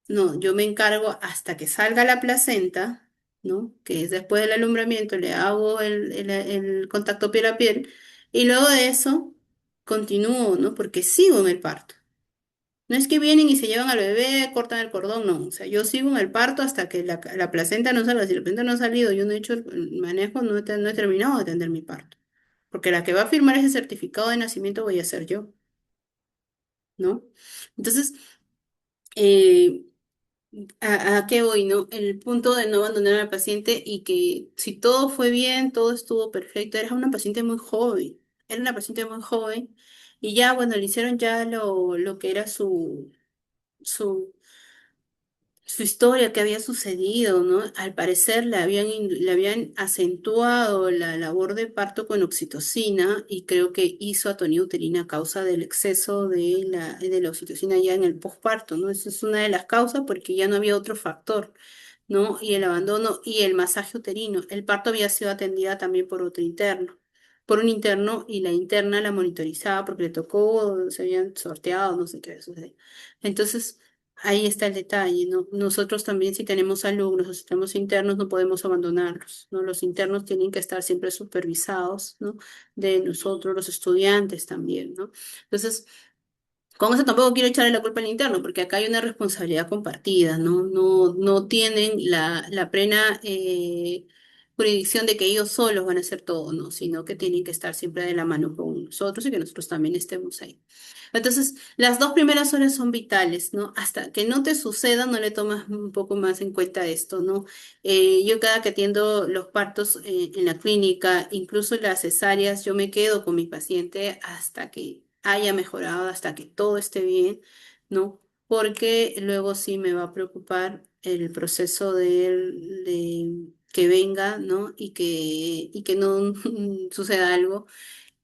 no, yo me encargo hasta que salga la placenta, ¿no? Que es después del alumbramiento, le hago el contacto piel a piel y luego de eso continúo, ¿no? Porque sigo en el parto. No es que vienen y se llevan al bebé, cortan el cordón, no. O sea, yo sigo en el parto hasta que la placenta no salga. Si la placenta no ha salido, yo no he hecho el manejo, no he terminado de atender mi parto. Porque la que va a firmar ese certificado de nacimiento voy a ser yo, ¿no? Entonces, eh, ¿a qué voy, no? El punto de no abandonar al paciente y que si todo fue bien, todo estuvo perfecto, era una paciente muy joven, era una paciente muy joven y ya, bueno, le hicieron ya lo que era su, su historia, que había sucedido, ¿no? Al parecer le habían acentuado la labor de parto con oxitocina y creo que hizo atonía uterina a causa del exceso de la oxitocina ya en el posparto, ¿no? Esa es una de las causas porque ya no había otro factor. ¿No? Y el abandono y el masaje uterino. El parto había sido atendida también por otro interno, por un interno y la interna la monitorizaba porque le tocó, se habían sorteado, no sé qué sucede. Entonces, ahí está el detalle, ¿no? Nosotros también si tenemos alumnos o si tenemos internos no podemos abandonarlos, ¿no? Los internos tienen que estar siempre supervisados, ¿no? De nosotros, los estudiantes también, ¿no? Entonces, con eso tampoco quiero echarle la culpa al interno, porque acá hay una responsabilidad compartida, ¿no? No tienen la plena jurisdicción de que ellos solos van a hacer todo, ¿no? Sino que tienen que estar siempre de la mano con nosotros y que nosotros también estemos ahí. Entonces, las 2 primeras horas son vitales, ¿no? Hasta que no te suceda, no le tomas un poco más en cuenta esto, ¿no? Yo cada que atiendo los partos en la clínica, incluso las cesáreas, yo me quedo con mi paciente hasta que haya mejorado, hasta que todo esté bien, ¿no? Porque luego sí me va a preocupar el proceso de que venga, ¿no? Y que no suceda algo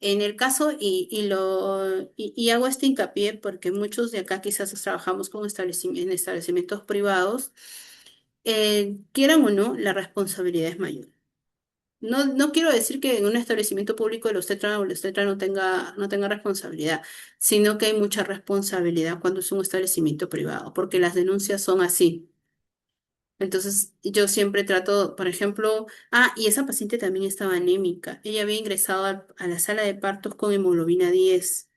en el caso, y hago este hincapié porque muchos de acá quizás trabajamos con en establecimientos privados, quieran o no, la responsabilidad es mayor. No quiero decir que en un establecimiento público el obstetra o la obstetra no tenga responsabilidad, sino que hay mucha responsabilidad cuando es un establecimiento privado, porque las denuncias son así. Entonces, yo siempre trato, por ejemplo, y esa paciente también estaba anémica. Ella había ingresado a la sala de partos con hemoglobina 10.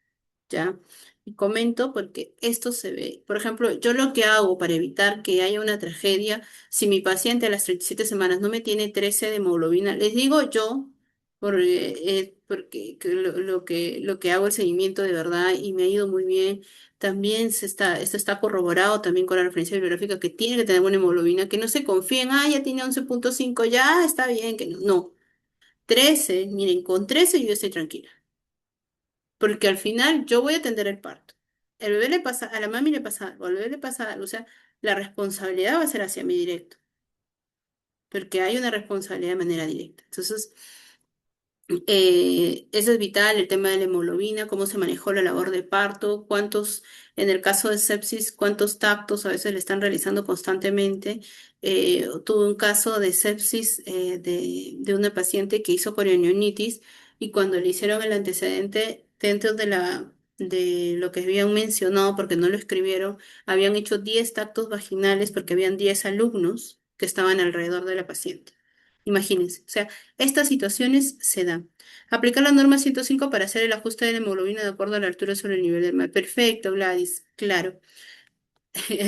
¿Ya? Y comento porque esto se ve. Por ejemplo, yo lo que hago para evitar que haya una tragedia, si mi paciente a las 37 semanas no me tiene 13 de hemoglobina, les digo yo, porque lo que hago el seguimiento de verdad y me ha ido muy bien. También esto está corroborado también con la referencia bibliográfica que tiene que tener buena hemoglobina, que no se confíen, ya tiene 11,5 ya está bien, que no. No, 13 miren, con 13 yo estoy tranquila porque al final yo voy a atender el parto. El bebé le pasa, a la mami le pasa algo, al bebé le pasa algo, o sea, la responsabilidad va a ser hacia mí directo, porque hay una responsabilidad de manera directa. Entonces, eso es vital, el tema de la hemoglobina, cómo se manejó la labor de parto, en el caso de sepsis, cuántos tactos a veces le están realizando constantemente. Tuve un caso de sepsis de una paciente que hizo corionionitis y cuando le hicieron el antecedente dentro de lo que habían mencionado, porque no lo escribieron, habían hecho 10 tactos vaginales porque habían 10 alumnos que estaban alrededor de la paciente. Imagínense, o sea, estas situaciones se dan. Aplicar la norma 105 para hacer el ajuste de la hemoglobina de acuerdo a la altura sobre el nivel del mar. Perfecto, Gladys, claro.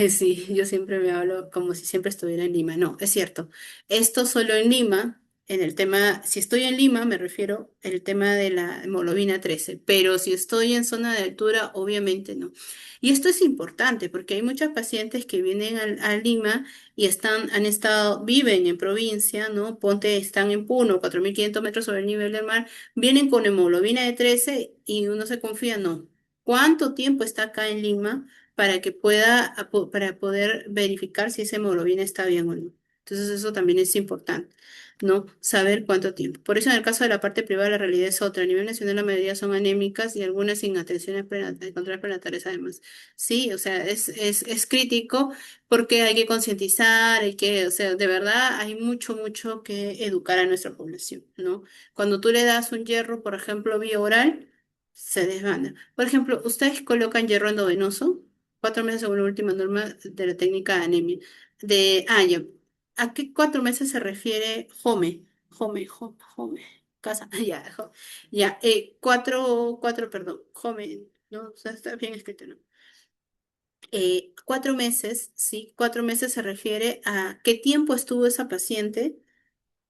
Sí, yo siempre me hablo como si siempre estuviera en Lima. No, es cierto. Esto solo en Lima. En el tema, si estoy en Lima, me refiero el tema de la hemoglobina 13, pero si estoy en zona de altura, obviamente no. Y esto es importante porque hay muchas pacientes que vienen a Lima y han estado, viven en provincia, ¿no? Ponte, están en Puno, 4.500 metros sobre el nivel del mar, vienen con hemoglobina de 13 y uno se confía, no. ¿Cuánto tiempo está acá en Lima para que para poder verificar si esa hemoglobina está bien o no? Entonces eso también es importante. ¿No? Saber cuánto tiempo. Por eso en el caso de la parte privada la realidad es otra. A nivel nacional la mayoría son anémicas y algunas sin atenciones controles prenatales además. Sí, o sea, es crítico porque hay que concientizar, o sea, de verdad hay mucho, mucho que educar a nuestra población, ¿no? Cuando tú le das un hierro, por ejemplo, vía oral, se desbanda. Por ejemplo, ustedes colocan hierro endovenoso, 4 meses según la última norma de la técnica de anemia. Ya. ¿A qué 4 meses se refiere Home? Home. Casa, ya, ya, perdón, Home, ¿no? O sea, está bien escrito, ¿no? 4 meses, sí, 4 meses se refiere a qué tiempo estuvo esa paciente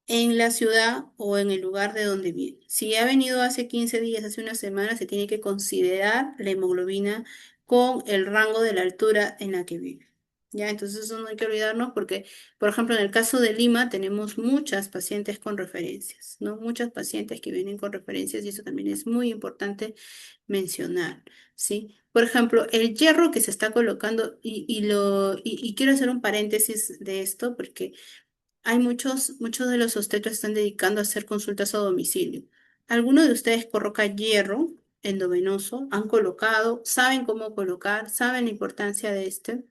en la ciudad o en el lugar de donde viene. Si ha venido hace 15 días, hace una semana, se tiene que considerar la hemoglobina con el rango de la altura en la que vive. Ya, entonces eso no hay que olvidarnos porque, por ejemplo, en el caso de Lima tenemos muchas pacientes con referencias, ¿no? Muchas pacientes que vienen con referencias y eso también es muy importante mencionar, ¿sí? Por ejemplo, el hierro que se está colocando y quiero hacer un paréntesis de esto porque hay muchos de los obstetras están dedicando a hacer consultas a domicilio. ¿Alguno de ustedes coloca hierro endovenoso? ¿Han colocado? ¿Saben cómo colocar? ¿Saben la importancia de este?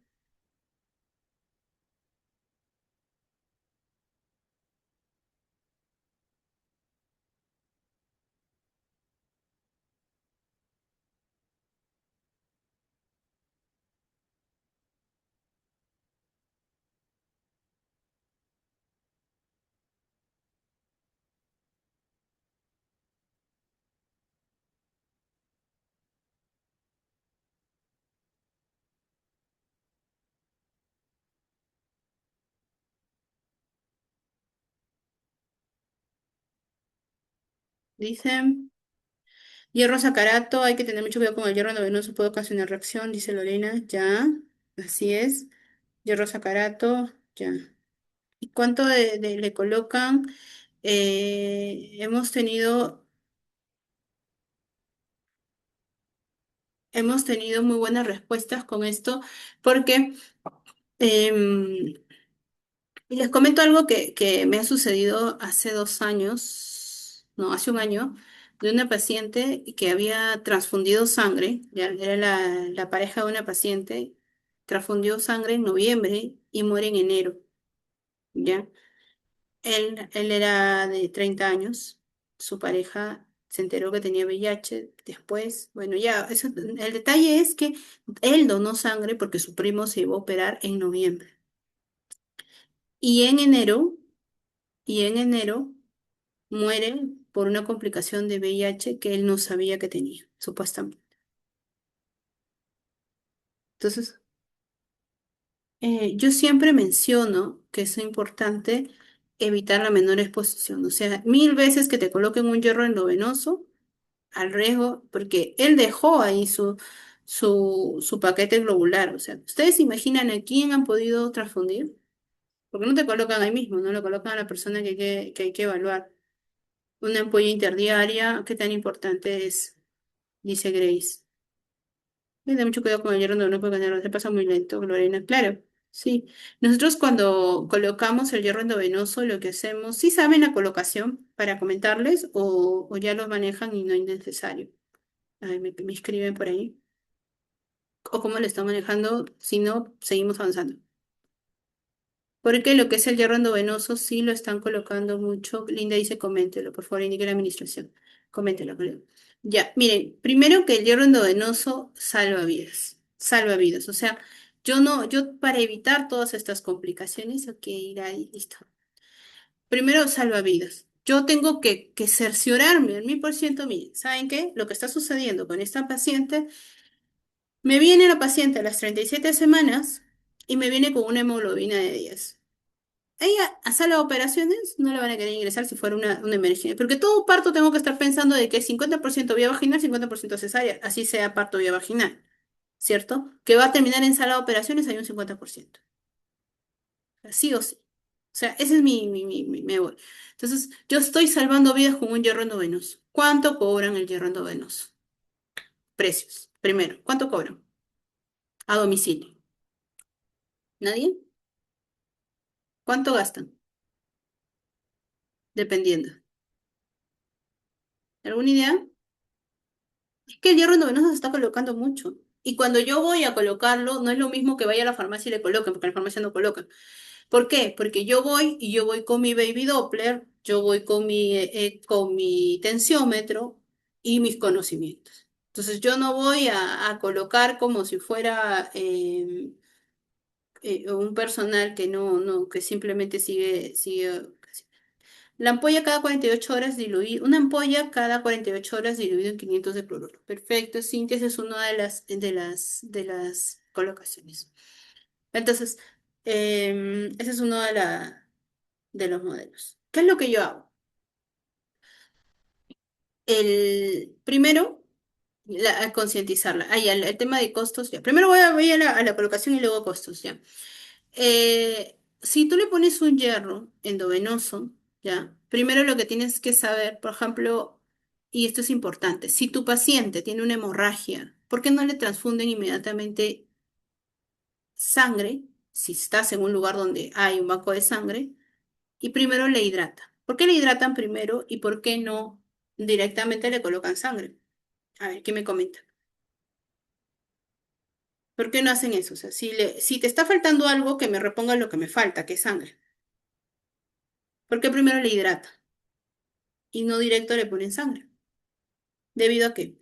Dicen, hierro sacarato, hay que tener mucho cuidado con el hierro endovenoso, puede ocasionar reacción, dice Lorena. Ya, así es. Hierro sacarato, ya. ¿Y cuánto le colocan? Hemos tenido muy buenas respuestas con esto porque em, y les comento algo que me ha sucedido hace 2 años, no, hace un año, de una paciente que había transfundido sangre, ya era la pareja de una paciente, transfundió sangre en noviembre y muere en enero, ¿ya? Él era de 30 años, su pareja se enteró que tenía VIH después, bueno, ya, el detalle es que él donó sangre porque su primo se iba a operar en noviembre. Y en enero, y en enero muere por una complicación de VIH que él no sabía que tenía, supuestamente. Entonces, yo siempre menciono que es importante evitar la menor exposición, o sea, 1000 veces que te coloquen un hierro endovenoso al riesgo, porque él dejó ahí su paquete globular, o sea, ¿ustedes se imaginan a quién han podido transfundir? Porque no te colocan ahí mismo, no lo colocan a la persona que hay que evaluar. Una ampolla interdiaria, ¿qué tan importante es? Dice Grace. Ten mucho cuidado con el hierro, no puede ganar, se pasa muy lento, Lorena. Claro, sí. Nosotros cuando colocamos el hierro endovenoso, lo que hacemos, ¿sí saben la colocación para comentarles o ya los manejan y no es necesario? A ver, me escriben por ahí. O cómo lo están manejando, si no, seguimos avanzando. Porque lo que es el hierro endovenoso sí lo están colocando mucho. Linda dice, coméntelo, por favor, indique la administración. Coméntelo, colega. Ya, miren, primero que el hierro endovenoso salva vidas. Salva vidas. O sea, yo para evitar todas estas complicaciones, ok, ir ahí, listo. Primero, salva vidas. Yo tengo que cerciorarme al 1000%, miren, ¿saben qué? Lo que está sucediendo con esta paciente, me viene la paciente a las 37 semanas y me viene con una hemoglobina de 10. Ella a sala de operaciones no la van a querer ingresar si fuera una emergencia, porque todo parto tengo que estar pensando de que es 50% vía vaginal, 50% cesárea, así sea parto vía vaginal, ¿cierto? Que va a terminar en sala de operaciones hay un 50%, sí o sí. O sea, ese es me voy. Entonces, yo estoy salvando vidas con un hierro endovenoso. ¿Cuánto cobran el hierro endovenoso? Precios. Primero, ¿cuánto cobran? A domicilio. ¿Nadie? ¿Cuánto gastan? Dependiendo. ¿Alguna idea? Es que el hierro endovenoso se está colocando mucho. Y cuando yo voy a colocarlo, no es lo mismo que vaya a la farmacia y le coloquen, porque en la farmacia no colocan. ¿Por qué? Porque yo voy y yo voy con mi baby Doppler, yo voy con mi tensiómetro y mis conocimientos. Entonces yo no voy a colocar como si fuera un personal que que simplemente sigue. La ampolla cada 48 horas diluida, una ampolla cada 48 horas diluido en 500 de cloruro. Perfecto, Cintia, esa es una de las colocaciones. Entonces, ese es uno de los modelos. ¿Qué es lo que yo hago? Primero, a concientizarla. Ah, ya, el tema de costos, ya. Primero voy a la colocación y luego costos, ya. Si tú le pones un hierro endovenoso, ¿ya? Primero lo que tienes que saber, por ejemplo, y esto es importante, si tu paciente tiene una hemorragia, ¿por qué no le transfunden inmediatamente sangre, si estás en un lugar donde hay un banco de sangre, y primero le hidrata? ¿Por qué le hidratan primero y por qué no directamente le colocan sangre? A ver, ¿qué me comenta? ¿Por qué no hacen eso? O sea, si te está faltando algo, que me reponga lo que me falta, que es sangre. ¿Por qué primero le hidrata y no directo le ponen sangre? ¿Debido a qué?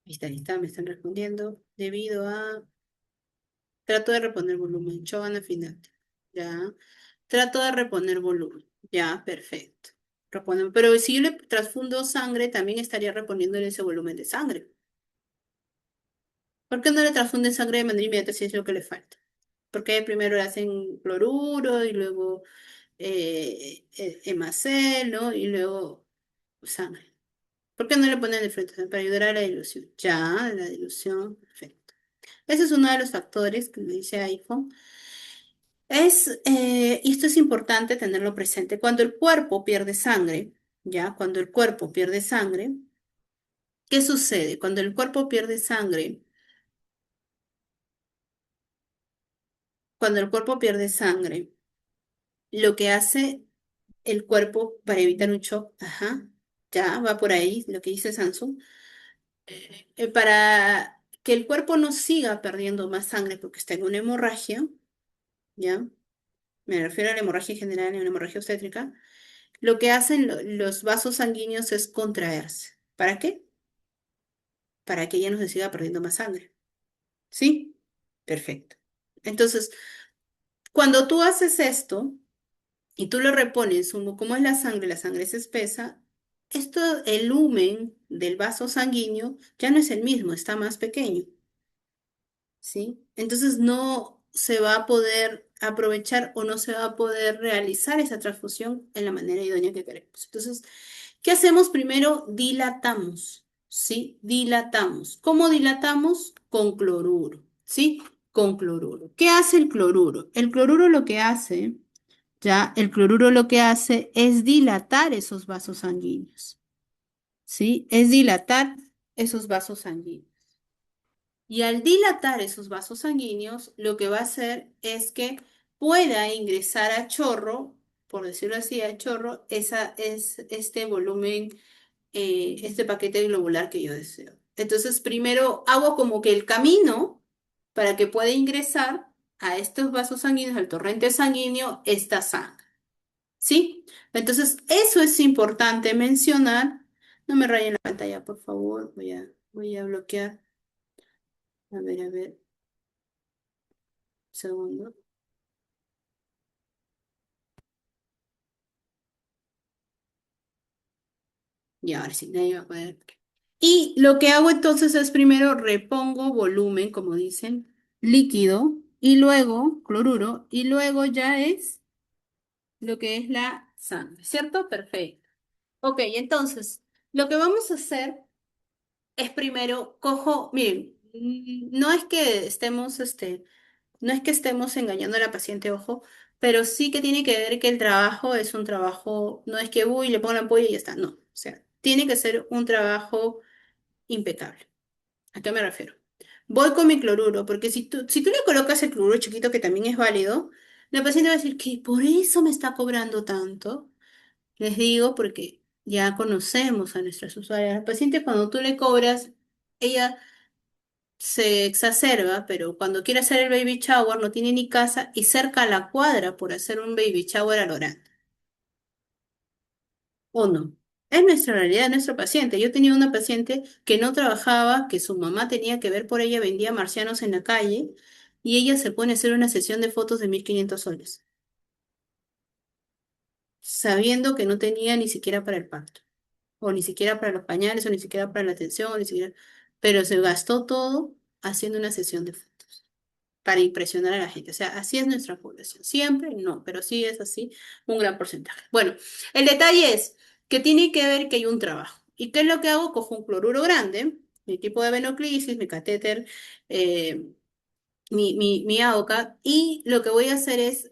Ahí está, me están respondiendo. Debido a... Trato de reponer volumen. Giovanna final. Ya. Trato de reponer volumen. Ya, perfecto. Pero si yo le transfundo sangre, también estaría reponiéndole ese volumen de sangre. ¿Por qué no le transfunden sangre de manera inmediata si es lo que le falta? Porque primero le hacen cloruro y luego hemacel, ¿no? Y luego sangre. ¿Por qué no le ponen de frente? Para ayudar a la dilución. Ya, la dilución, perfecto. Ese es uno de los factores que me dice iPhone. Y esto es importante tenerlo presente. Cuando el cuerpo pierde sangre, ya, cuando el cuerpo pierde sangre, ¿qué sucede? Cuando el cuerpo pierde sangre, cuando el cuerpo pierde sangre, lo que hace el cuerpo para evitar un shock, ajá, ya va por ahí lo que dice Samsung, para que el cuerpo no siga perdiendo más sangre porque está en una hemorragia, ¿ya? Me refiero a la hemorragia general y a una hemorragia obstétrica. Lo que hacen los vasos sanguíneos es contraerse. ¿Para qué? Para que ya no se siga perdiendo más sangre. ¿Sí? Perfecto. Entonces, cuando tú haces esto y tú lo repones, como es la sangre es espesa, el lumen del vaso sanguíneo ya no es el mismo, está más pequeño. ¿Sí? Entonces no se va a poder aprovechar o no se va a poder realizar esa transfusión en la manera idónea que queremos. Entonces, ¿qué hacemos primero? Dilatamos, ¿sí? Dilatamos. ¿Cómo dilatamos? Con cloruro, ¿sí? Con cloruro. ¿Qué hace el cloruro? El cloruro lo que hace es dilatar esos vasos sanguíneos, ¿sí? Es dilatar esos vasos sanguíneos. Y al dilatar esos vasos sanguíneos, lo que va a hacer es que pueda ingresar a chorro, por decirlo así, a chorro, es este volumen, este paquete globular que yo deseo. Entonces, primero hago como que el camino para que pueda ingresar a estos vasos sanguíneos, al torrente sanguíneo, esta sangre. ¿Sí? Entonces, eso es importante mencionar. No me rayen la pantalla, por favor. Voy a bloquear. A ver, segundo. Y ahora sí, nadie va a poder. Y lo que hago entonces es primero repongo volumen, como dicen, líquido, y luego cloruro, y luego ya es lo que es la sangre, ¿cierto? Perfecto. Ok, entonces, lo que vamos a hacer es primero, cojo, miren, no es que estemos, no es que estemos engañando a la paciente, ojo, pero sí que tiene que ver que el trabajo es un trabajo, no es que voy, le pongo la ampolla y ya está, no. O sea, tiene que ser un trabajo impecable. ¿A qué me refiero? Voy con mi cloruro, porque si tú le colocas el cloruro chiquito, que también es válido, la paciente va a decir que por eso me está cobrando tanto. Les digo porque ya conocemos a nuestras usuarias. La paciente cuando tú le cobras, ella se exacerba, pero cuando quiere hacer el baby shower no tiene ni casa y cerca a la cuadra por hacer un baby shower a lo grande. ¿O no? Es nuestra realidad, nuestro paciente. Yo tenía una paciente que no trabajaba, que su mamá tenía que ver por ella, vendía marcianos en la calle y ella se pone a hacer una sesión de fotos de 1.500 soles, sabiendo que no tenía ni siquiera para el parto, o ni siquiera para los pañales, o ni siquiera para la atención, o ni siquiera, pero se gastó todo haciendo una sesión de fotos para impresionar a la gente. O sea, así es nuestra población. Siempre no, pero sí es así un gran porcentaje. Bueno, el detalle es que tiene que ver que hay un trabajo. ¿Y qué es lo que hago? Cojo un cloruro grande, mi tipo de venoclisis, mi catéter, eh, mi AOCA, y lo que voy a hacer es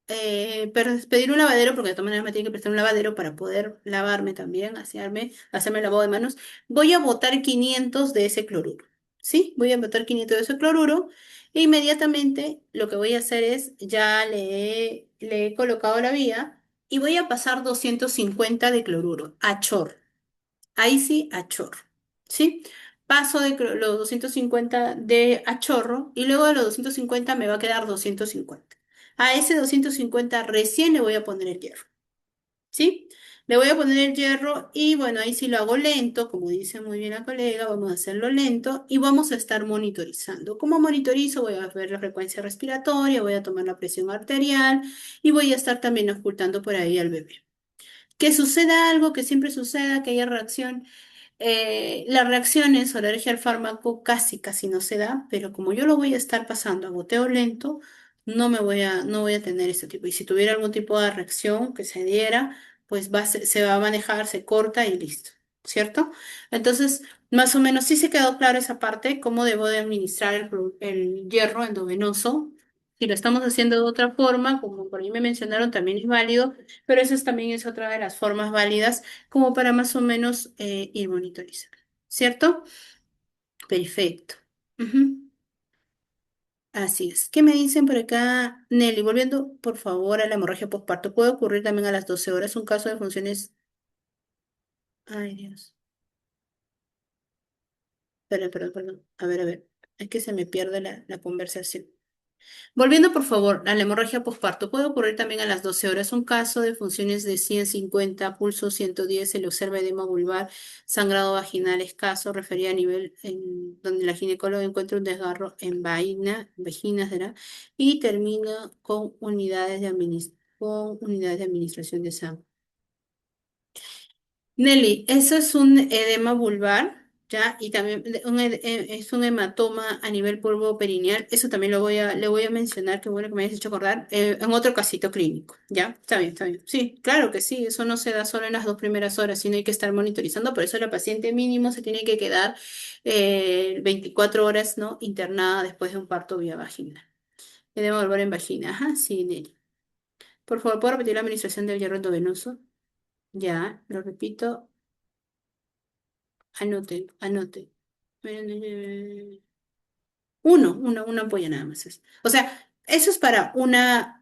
pedir un lavadero, porque de todas maneras me tiene que prestar un lavadero para poder lavarme también, hacerme el lavado de manos. Voy a botar 500 de ese cloruro, ¿sí? Voy a botar 500 de ese cloruro e inmediatamente lo que voy a hacer es, ya le he colocado la vía y voy a pasar 250 de cloruro a chorro. Ahí sí, a chorro, ¿sí? Paso los 250 de a chorro y luego de los 250 me va a quedar 250. A ese 250 recién le voy a poner el hierro, ¿sí? Le voy a poner el hierro y bueno, ahí sí lo hago lento, como dice muy bien la colega, vamos a hacerlo lento y vamos a estar monitorizando. ¿Cómo monitorizo? Voy a ver la frecuencia respiratoria, voy a tomar la presión arterial y voy a estar también ocultando por ahí al bebé. Que suceda algo, que siempre suceda, que haya reacción. Las reacciones o la alergia al fármaco casi no se da, pero como yo lo voy a estar pasando a goteo lento, no voy a tener ese tipo. Y si tuviera algún tipo de reacción que se diera, pues se va a manejar, se corta y listo, ¿cierto? Entonces, más o menos sí se quedó claro esa parte, cómo debo de administrar el hierro endovenoso. Si lo estamos haciendo de otra forma, como por ahí me mencionaron, también es válido, pero también es otra de las formas válidas como para más o menos ir monitorizando, ¿cierto? Perfecto. Ujú. Así es. ¿Qué me dicen por acá, Nelly? Volviendo, por favor, a la hemorragia postparto. ¿Puede ocurrir también a las 12 horas un caso de funciones? Ay, Dios. Perdón. A ver. Es que se me pierde la conversación. Volviendo, por favor, a la hemorragia posparto, puede ocurrir también a las 12 horas. Un caso de funciones de 150, pulso 110, se le observa edema vulvar, sangrado vaginal escaso, refería a nivel en donde la ginecóloga encuentra un desgarro en vaginas, ¿verdad? Y termina con unidades de administración de sangre. Nelly, eso es un edema vulvar, ¿ya? Y también es un hematoma a nivel polvo perineal. Eso también le voy a mencionar, qué bueno que me hayas hecho acordar, en otro casito clínico, ¿ya? Está bien, está bien. Sí, claro que sí, eso no se da solo en las 2 primeras horas, sino hay que estar monitorizando. Por eso la paciente mínimo se tiene que quedar 24 horas, ¿no? Internada después de un parto vía vaginal. Edema vulvar en vagina, ajá, sí, Nelly. Por favor, ¿puedo repetir la administración del hierro endovenoso? Ya, lo repito. Anote. Una ampolla nada más es. O sea, eso es para una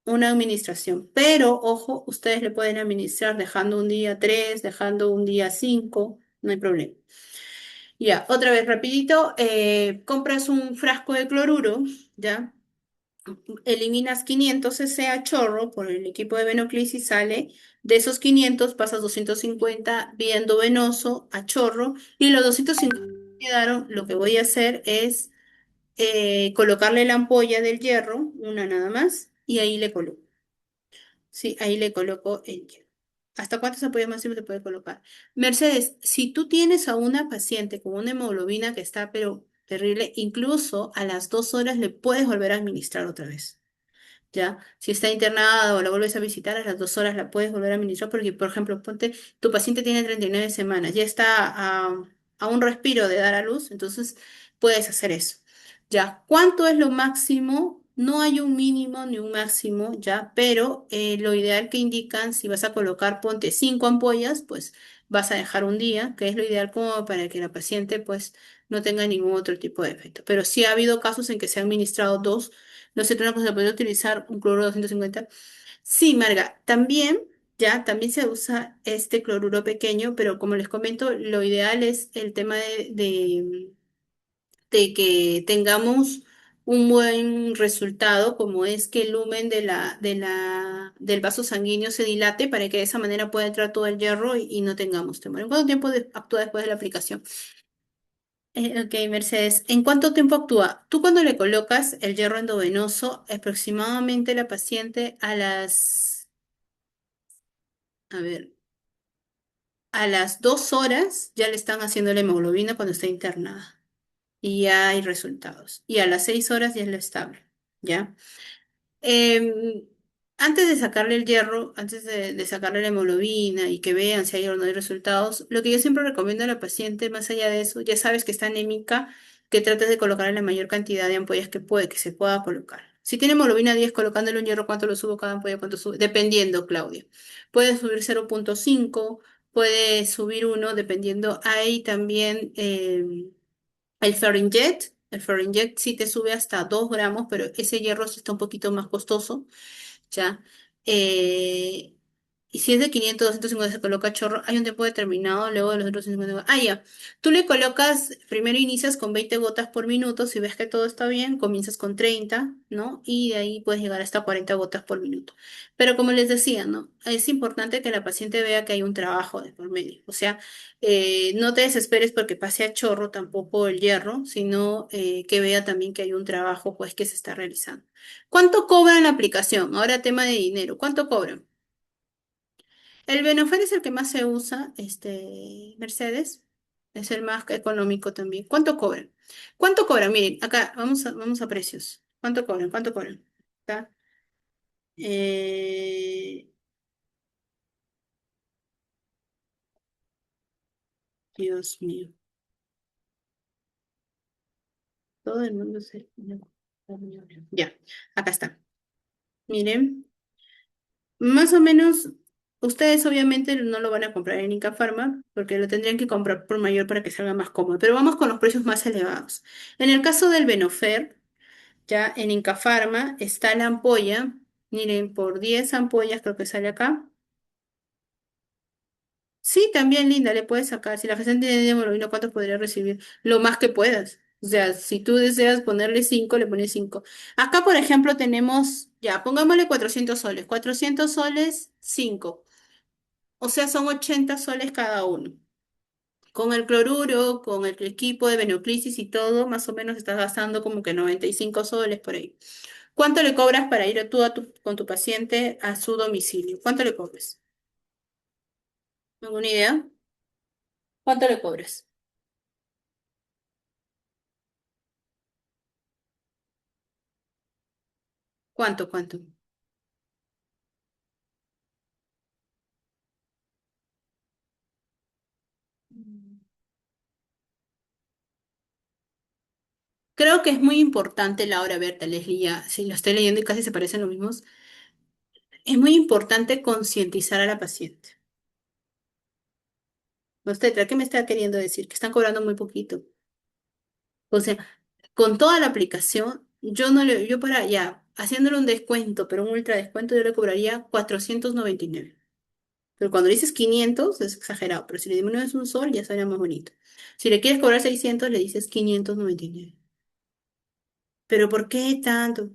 administración. Pero, ojo, ustedes le pueden administrar dejando un día 3, dejando un día 5, no hay problema. Ya, otra vez rapidito, compras un frasco de cloruro, ¿ya? Eliminas 500 cc a chorro por el equipo de Venoclis y sale. De esos 500 pasas 250 viendo venoso a chorro y los 250 que quedaron, lo que voy a hacer es colocarle la ampolla del hierro, una nada más, y ahí le coloco. Sí, ahí le coloco el hierro. ¿Hasta cuántas ampollas máximo se puede colocar? Mercedes, si tú tienes a una paciente con una hemoglobina que está pero terrible, incluso a las 2 horas le puedes volver a administrar otra vez. ¿Ya? Si está internada o la vuelves a visitar, a las 2 horas la puedes volver a administrar porque, por ejemplo, ponte, tu paciente tiene 39 semanas, ya está a un respiro de dar a luz, entonces puedes hacer eso. ¿Ya? ¿Cuánto es lo máximo? No hay un mínimo ni un máximo, ¿ya? Pero lo ideal que indican, si vas a colocar, ponte 5 ampollas, pues vas a dejar un día, que es lo ideal como para que la paciente, pues, no tenga ningún otro tipo de efecto. Pero sí ha habido casos en que se han administrado dos. No sé, una cosa, ¿puede utilizar un cloruro 250? Sí, Marga, también, ya, también se usa este cloruro pequeño, pero como les comento, lo ideal es el tema de que tengamos un buen resultado, como es que el lumen del vaso sanguíneo se dilate para que de esa manera pueda entrar todo el hierro y no tengamos temor. ¿En cuánto tiempo actúa después de la aplicación? Ok, Mercedes, ¿en cuánto tiempo actúa? Tú cuando le colocas el hierro endovenoso, aproximadamente la paciente a ver, a las 2 horas ya le están haciendo la hemoglobina cuando está internada y ya hay resultados. Y a las 6 horas ya es lo estable, ¿ya? Em, Antes de sacarle el hierro, antes de sacarle la hemoglobina y que vean si hay o no hay resultados, lo que yo siempre recomiendo a la paciente, más allá de eso, ya sabes que está anémica, que trates de colocarle la mayor cantidad de ampollas que se pueda colocar. Si tiene hemoglobina 10, colocándole un hierro, ¿cuánto lo subo cada ampolla? ¿Cuánto sube? Dependiendo, Claudia. Puede subir 0,5, puede subir uno, dependiendo. Hay también el Ferinjet. El Ferinjet sí te sube hasta 2 gramos, pero ese hierro sí está un poquito más costoso. ¿Ya? Eh, y si es de 500, 250 se coloca chorro, hay un tiempo determinado, luego de los otros 150. Ah, ya. Tú le colocas, primero inicias con 20 gotas por minuto, si ves que todo está bien, comienzas con 30, ¿no? Y de ahí puedes llegar hasta 40 gotas por minuto. Pero como les decía, ¿no? Es importante que la paciente vea que hay un trabajo de por medio. O sea, no te desesperes porque pase a chorro tampoco el hierro, sino que vea también que hay un trabajo, pues, que se está realizando. ¿Cuánto cobran la aplicación? Ahora tema de dinero. ¿Cuánto cobran? El Benofer es el que más se usa, Mercedes. Es el más económico también. ¿Cuánto cobran? ¿Cuánto cobran? Miren, acá vamos a precios. ¿Cuánto cobran? ¿Cuánto cobran? Acá. Eh, Dios mío. Todo el mundo se... Ya, acá está. Miren. Más o menos, ustedes obviamente no lo van a comprar en Inca Pharma porque lo tendrían que comprar por mayor para que salga más cómodo, pero vamos con los precios más elevados. En el caso del Venofer, ya en Inca Pharma está la ampolla, miren, por 10 ampollas creo que sale acá. Sí, también linda, le puedes sacar. Si la paciente tiene hemoglobina, ¿cuánto podría recibir? Lo más que puedas. O sea, si tú deseas ponerle 5, le pones 5. Acá, por ejemplo, tenemos, ya, pongámosle 400 soles. 400 soles, 5. O sea, son 80 soles cada uno. Con el cloruro, con el equipo de venoclisis y todo, más o menos estás gastando como que 95 soles por ahí. ¿Cuánto le cobras para ir con tu paciente a su domicilio? ¿Cuánto le cobras? ¿Alguna idea? ¿Cuánto le cobras? ¿Cuánto? Mm. Creo que es muy importante, Laura Berta, Leslie, ya, si lo estoy leyendo y casi se parecen los mismos, es muy importante concientizar a la paciente. ¿Usted qué me está queriendo decir? Que están cobrando muy poquito. O sea, con toda la aplicación, yo para ya, haciéndole un descuento, pero un ultra descuento, yo le cobraría 499. Pero cuando le dices 500 es exagerado, pero si le disminuyes un sol, ya sale más bonito. Si le quieres cobrar 600 le dices 599. ¿Pero por qué tanto?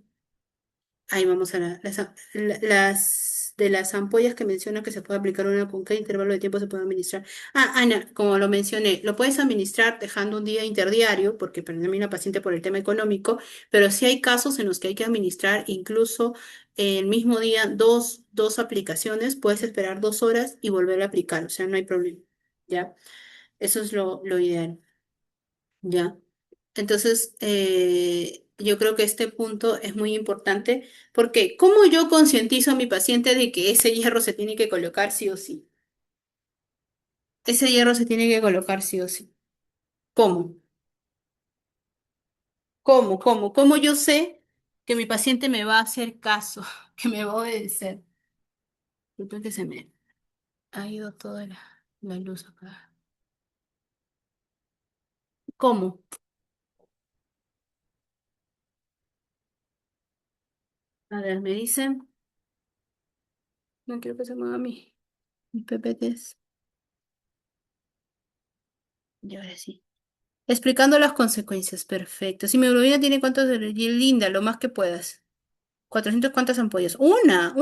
Ahí vamos a las de las ampollas que menciona que se puede aplicar una con qué intervalo de tiempo se puede administrar. Ah, Ana, como lo mencioné, lo puedes administrar dejando un día interdiario, porque para mí la paciente por el tema económico, pero sí hay casos en los que hay que administrar incluso el mismo día dos aplicaciones, puedes esperar 2 horas y volver a aplicar, o sea, no hay problema, ¿ya? Eso es lo ideal, ¿ya? Entonces, yo creo que este punto es muy importante porque ¿cómo yo concientizo a mi paciente de que ese hierro se tiene que colocar sí o sí? Ese hierro se tiene que colocar sí o sí. ¿Cómo? ¿Cómo yo sé que mi paciente me va a hacer caso, que me va a obedecer? Disculpe que se me ha ido toda la luz acá. ¿Cómo? A ver, me dicen, no quiero que se mueva mis PPTs. Y ahora sí. Explicando las consecuencias, perfecto. Si mi hemoglobina tiene cuántos de linda, lo más que puedas. 400, ¿cuántas ampollas? Una.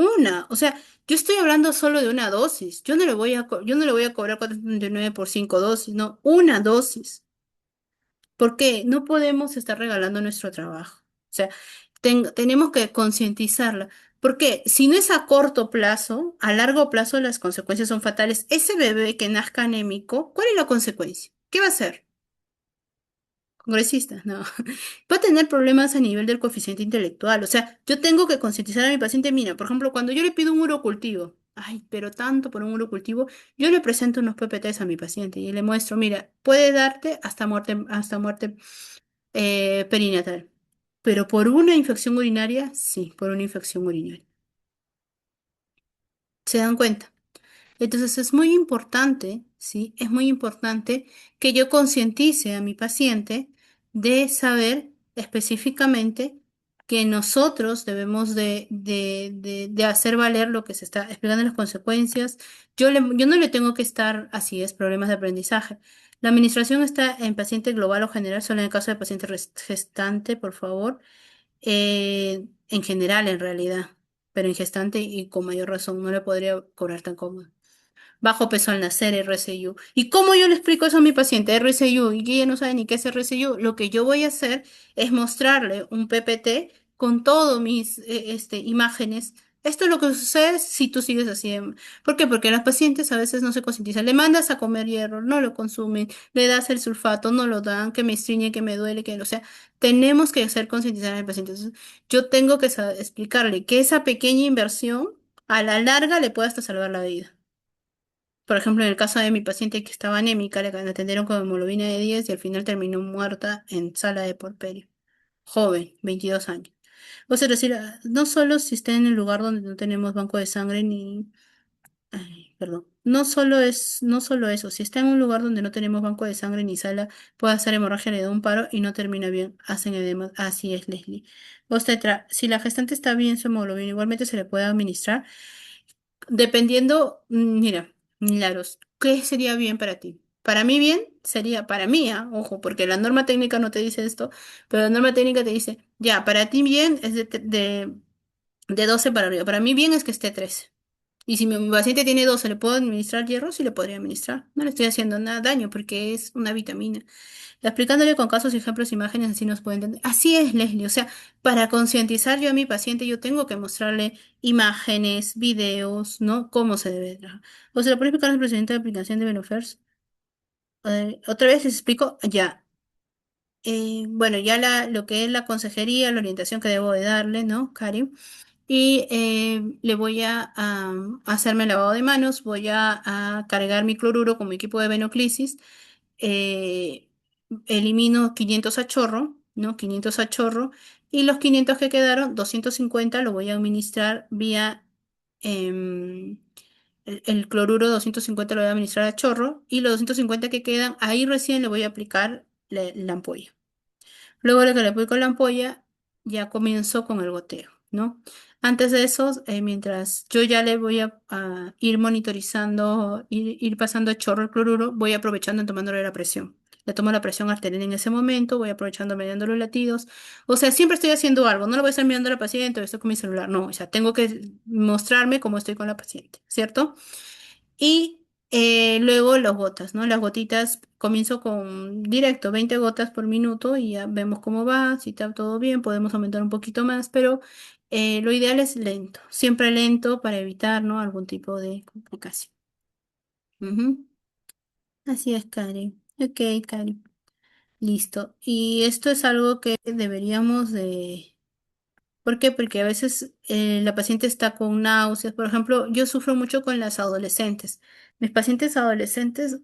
O sea, yo estoy hablando solo de una dosis. Yo no le voy a cobrar 439 por 5 dosis, no, una dosis. ¿Por qué? No podemos estar regalando nuestro trabajo. O sea, tenemos que concientizarla. Porque si no es a corto plazo, a largo plazo las consecuencias son fatales. Ese bebé que nazca anémico, ¿cuál es la consecuencia? ¿Qué va a hacer? Congresista, no. Va a tener problemas a nivel del coeficiente intelectual. O sea, yo tengo que concientizar a mi paciente. Mira, por ejemplo, cuando yo le pido un urocultivo, ay, pero tanto por un urocultivo, yo le presento unos PPTs a mi paciente y le muestro, mira, puede darte hasta muerte perinatal. Pero por una infección urinaria, sí, por una infección urinaria. ¿Se dan cuenta? Entonces es muy importante, ¿sí? Es muy importante que yo concientice a mi paciente de saber específicamente que nosotros debemos de hacer valer lo que se está explicando las consecuencias. Yo no le tengo que estar, así es, problemas de aprendizaje. La administración está en paciente global o general, solo en el caso de paciente gestante, por favor. En general, en realidad, pero en gestante y con mayor razón, no le podría cobrar tan cómodo. Bajo peso al nacer, RCU. ¿Y cómo yo le explico eso a mi paciente? RCU, y que ella no sabe ni qué es RCU. Lo que yo voy a hacer es mostrarle un PPT con todos mis imágenes. Esto es lo que sucede si tú sigues así. ¿Por qué? Porque los pacientes a veces no se concientizan. Le mandas a comer hierro, no lo consumen. Le das el sulfato, no lo dan. Que me estriñe, que me duele, que... O sea, tenemos que hacer concientizar al paciente. Entonces, yo tengo que explicarle que esa pequeña inversión a la larga le puede hasta salvar la vida. Por ejemplo, en el caso de mi paciente que estaba anémica, la atendieron con hemoglobina de 10 y al final terminó muerta en sala de porperio. Joven, 22 años. O sea, es decir, no solo si está en el lugar donde no tenemos banco de sangre ni... Ay, perdón. No solo eso, si está en un lugar donde no tenemos banco de sangre ni sala, puede hacer hemorragia, le da un paro y no termina bien, hacen edema. Así es, Leslie. Obstetra, si la gestante está bien su hemoglobina, igualmente se le puede administrar. Dependiendo, mira, Milagros, ¿qué sería bien para ti? Para mí bien sería, para mí, ojo, porque la norma técnica no te dice esto, pero la norma técnica te dice, ya, para ti bien es de 12 para arriba, para mí bien es que esté 13. Y si mi paciente tiene 12, ¿le puedo administrar hierro? Sí le podría administrar. No le estoy haciendo nada daño porque es una vitamina. Explicándole con casos, ejemplos, imágenes, así nos puede entender. Así es, Leslie. O sea, para concientizar yo a mi paciente, yo tengo que mostrarle imágenes, videos, ¿no? Cómo se debe trabajar. O sea, ¿le puedo explicar el procedimiento de aplicación de Venofers? Otra vez les explico, ya. Bueno, ya lo que es la consejería, la orientación que debo de darle, ¿no, Karim? Y le voy a hacerme lavado de manos, voy a cargar mi cloruro con mi equipo de venoclisis, eh, elimino 500 a chorro, ¿no? 500 a chorro, y los 500 que quedaron, 250 lo voy a administrar vía em, el cloruro 250 lo voy a administrar a chorro, y los 250 que quedan, ahí recién le voy a aplicar la ampolla. Luego de que le aplico la ampolla, ya comienzo con el goteo, ¿no? Antes de eso, mientras yo ya le voy a ir monitorizando, ir pasando chorro el cloruro, voy aprovechando en tomándole la presión. Le tomo la presión arterial en ese momento, voy aprovechando midiendo los latidos. O sea, siempre estoy haciendo algo, no lo voy a estar mirando a la paciente o estoy con mi celular, no, o sea, tengo que mostrarme cómo estoy con la paciente, ¿cierto? Y luego las gotas, ¿no? Las gotitas, comienzo con directo, 20 gotas por minuto y ya vemos cómo va, si está todo bien, podemos aumentar un poquito más, pero Lo ideal es lento, siempre lento para evitar, ¿no? Algún tipo de complicación. Ujú. Así es, Karen. Ok, Karen. Listo. Y esto es algo que deberíamos de... ¿Por qué? Porque a veces la paciente está con náuseas. Por ejemplo, yo sufro mucho con las adolescentes. Mis pacientes adolescentes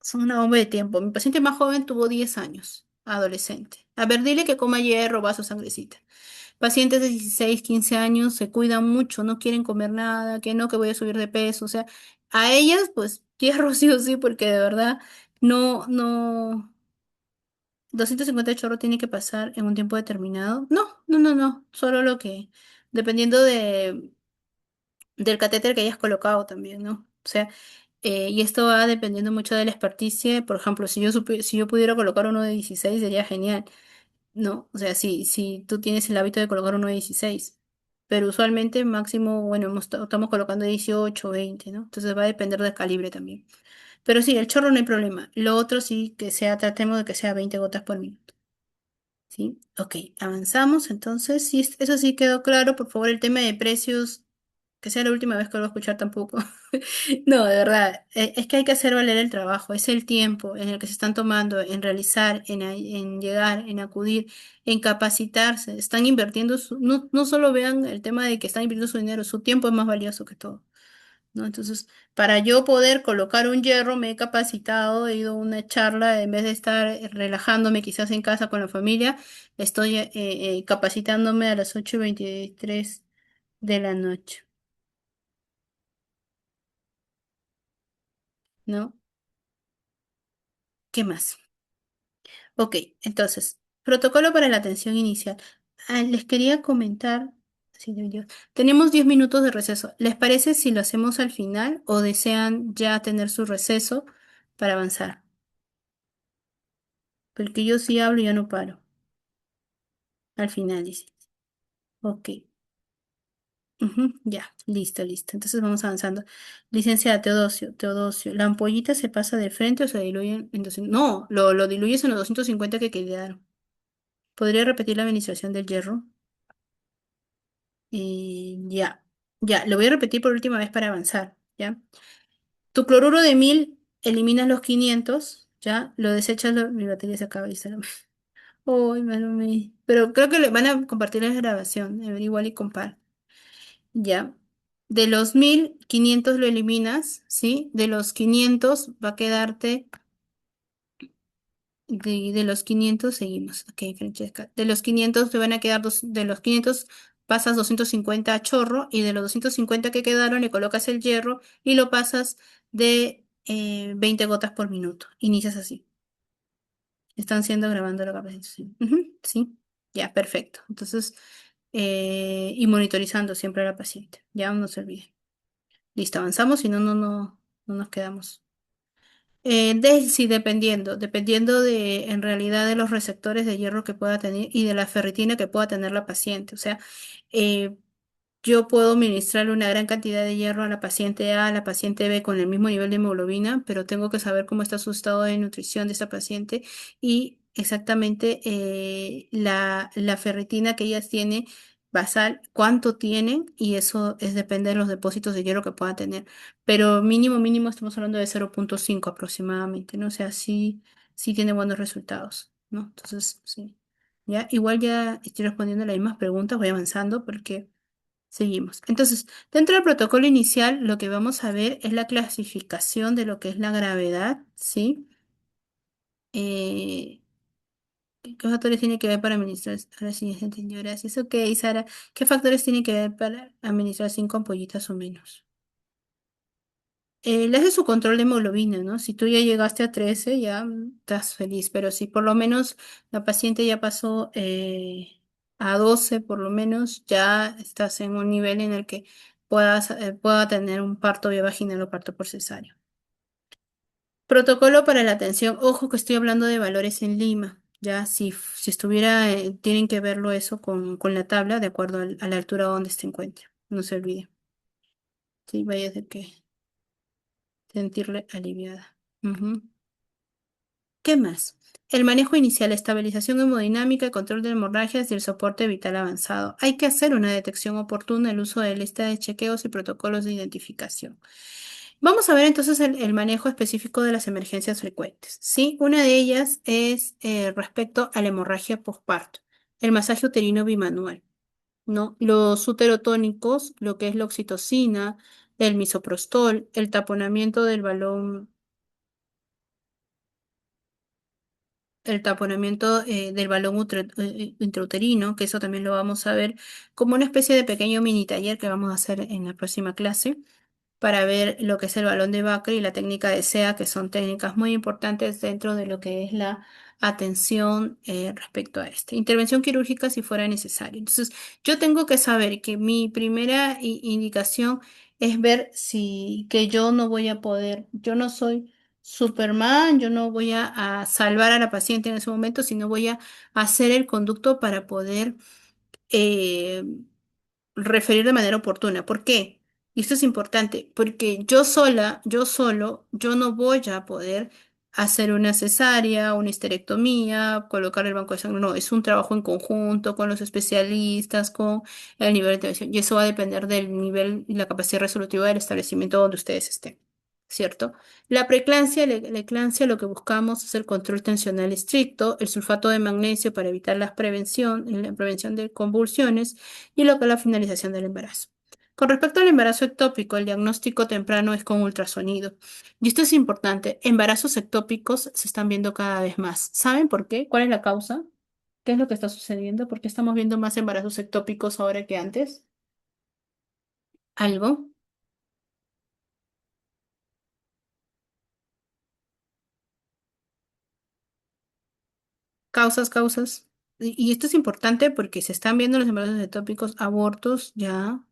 son una bomba de tiempo. Mi paciente más joven tuvo 10 años, adolescente. A ver, dile que coma hierro, vaso, sangrecita. Pacientes de 16, 15 años se cuidan mucho, no quieren comer nada, que no, que voy a subir de peso. O sea, a ellas, pues, hierro sí o sí, porque de verdad no. 250 chorro tiene que pasar en un tiempo determinado. No. Solo lo que, dependiendo del catéter que hayas colocado también, ¿no? O sea, y esto va dependiendo mucho de la experticia. Por ejemplo, si yo pudiera colocar uno de 16 sería genial, ¿no? O sea, si tú tienes el hábito de colocar uno de 16. Pero usualmente máximo, bueno, estamos colocando 18 o 20, ¿no? Entonces va a depender del calibre también. Pero sí, el chorro no hay problema. Lo otro sí que sea, tratemos de que sea 20 gotas por minuto. ¿Sí? Ok, avanzamos. Entonces, sí, eso sí quedó claro. Por favor, el tema de precios, que sea la última vez que lo voy a escuchar tampoco. No, de verdad, es que hay que hacer valer el trabajo, es el tiempo en el que se están tomando en realizar, en llegar, en acudir, en capacitarse. Están invirtiendo no solo vean el tema de que están invirtiendo su dinero, su tiempo es más valioso que todo. ¿No? Entonces, para yo poder colocar un hierro, me he capacitado, he ido a una charla, en vez de estar relajándome quizás en casa con la familia, estoy capacitándome a las 8:23 de la noche, ¿no? ¿Qué más? Ok, entonces, protocolo para la atención inicial. Les quería comentar, sí, tenemos 10 minutos de receso. ¿Les parece si lo hacemos al final o desean ya tener su receso para avanzar? Porque yo sí hablo y ya no paro. Al final, dice. Ok. Ujú, ya, listo. Entonces vamos avanzando. Licenciada Teodosio, ¿la ampollita se pasa de frente o se diluye en 200? No, lo diluyes en los 250 que quedaron. ¿Podría repetir la administración del hierro? Ya, lo voy a repetir por última vez para avanzar, ¿ya? Tu cloruro de 1000 eliminas los 500, ¿ya? Lo desechas, mi batería se acaba de instalar. Uy, mano mía. Pero creo que le van a compartir la grabación, a ver, igual y compar. Ya. De los 1500 lo eliminas, ¿sí? De los 500 va a quedarte, de los 500 seguimos. Ok, Francesca. De los 500 te van a quedar de los 500 pasas 250 a chorro y de los 250 que quedaron le colocas el hierro y lo pasas de 20 gotas por minuto. Inicias así. Están siendo grabando la capacitación. Ujú, sí, ya, perfecto. Entonces, y monitorizando siempre a la paciente. Ya no se olvide. Listo, avanzamos, si no, no nos quedamos. Sí, dependiendo de, en realidad, de los receptores de hierro que pueda tener y de la ferritina que pueda tener la paciente. O sea, eh, yo puedo ministrarle una gran cantidad de hierro a la paciente A, a la paciente B con el mismo nivel de hemoglobina, pero tengo que saber cómo está su estado de nutrición de esta paciente y exactamente la ferritina que ellas tienen basal, cuánto tienen, y eso depende de los depósitos de hierro que puedan tener. Pero mínimo estamos hablando de 0,5 aproximadamente, ¿no? O sea, sí tiene buenos resultados, ¿no? Entonces, sí. Ya, igual ya estoy respondiendo las mismas preguntas, voy avanzando porque seguimos. Entonces, dentro del protocolo inicial, lo que vamos a ver es la clasificación de lo que es la gravedad, ¿sí? Eh, ¿Qué factores tiene que ver para administrar? Ahora sí, ya entendí, gracias. Ok, Sara, ¿qué factores tiene que ver para administrar 5 ampollitas o menos? Le hace su control de hemoglobina, ¿no? Si tú ya llegaste a 13, ya estás feliz, pero si por lo menos la paciente ya pasó a 12, por lo menos ya estás en un nivel en el que pueda tener un parto vía vaginal o parto por cesárea. Protocolo para la atención. Ojo que estoy hablando de valores en Lima. Ya, si estuviera, tienen que verlo eso con la tabla de acuerdo a la altura donde se encuentre. No se olvide. Sí, vaya de que sentirle aliviada. Ujú. ¿Qué más? El manejo inicial, estabilización hemodinámica, el control de hemorragias y el soporte vital avanzado. Hay que hacer una detección oportuna, el uso de lista de chequeos y protocolos de identificación. Vamos a ver entonces el manejo específico de las emergencias frecuentes, ¿sí? Una de ellas es respecto a la hemorragia postparto, el masaje uterino bimanual, ¿no? Los uterotónicos, lo que es la oxitocina, el misoprostol, el taponamiento del balón, el taponamiento del balón intrauterino, que eso también lo vamos a ver como una especie de pequeño mini taller que vamos a hacer en la próxima clase para ver lo que es el balón de Bacre y la técnica de SEA, que son técnicas muy importantes dentro de lo que es la atención respecto a este. Intervención quirúrgica si fuera necesario. Entonces, yo tengo que saber que mi primera indicación es ver si que yo no voy a poder, yo no soy Superman, yo no voy a salvar a la paciente en ese momento, sino voy a hacer el conducto para poder eh, referir de manera oportuna. ¿Por qué? Y esto es importante, porque yo sola, yo solo, yo no voy a poder hacer una cesárea, una histerectomía, colocar el banco de sangre. No, es un trabajo en conjunto con los especialistas, con el nivel de intervención. Y eso va a depender del nivel y la capacidad resolutiva del establecimiento donde ustedes estén. ¿Cierto? La preeclampsia, la eclampsia, lo que buscamos es el control tensional estricto, el sulfato de magnesio para evitar la prevención de convulsiones y lo que es la finalización del embarazo. Con respecto al embarazo ectópico, el diagnóstico temprano es con ultrasonido. Y esto es importante. Embarazos ectópicos se están viendo cada vez más. ¿Saben por qué? ¿Cuál es la causa? ¿Qué es lo que está sucediendo? ¿Por qué estamos viendo más embarazos ectópicos ahora que antes? ¿Algo? Causas, causas. Y esto es importante porque se están viendo los embarazos ectópicos, abortos, ya.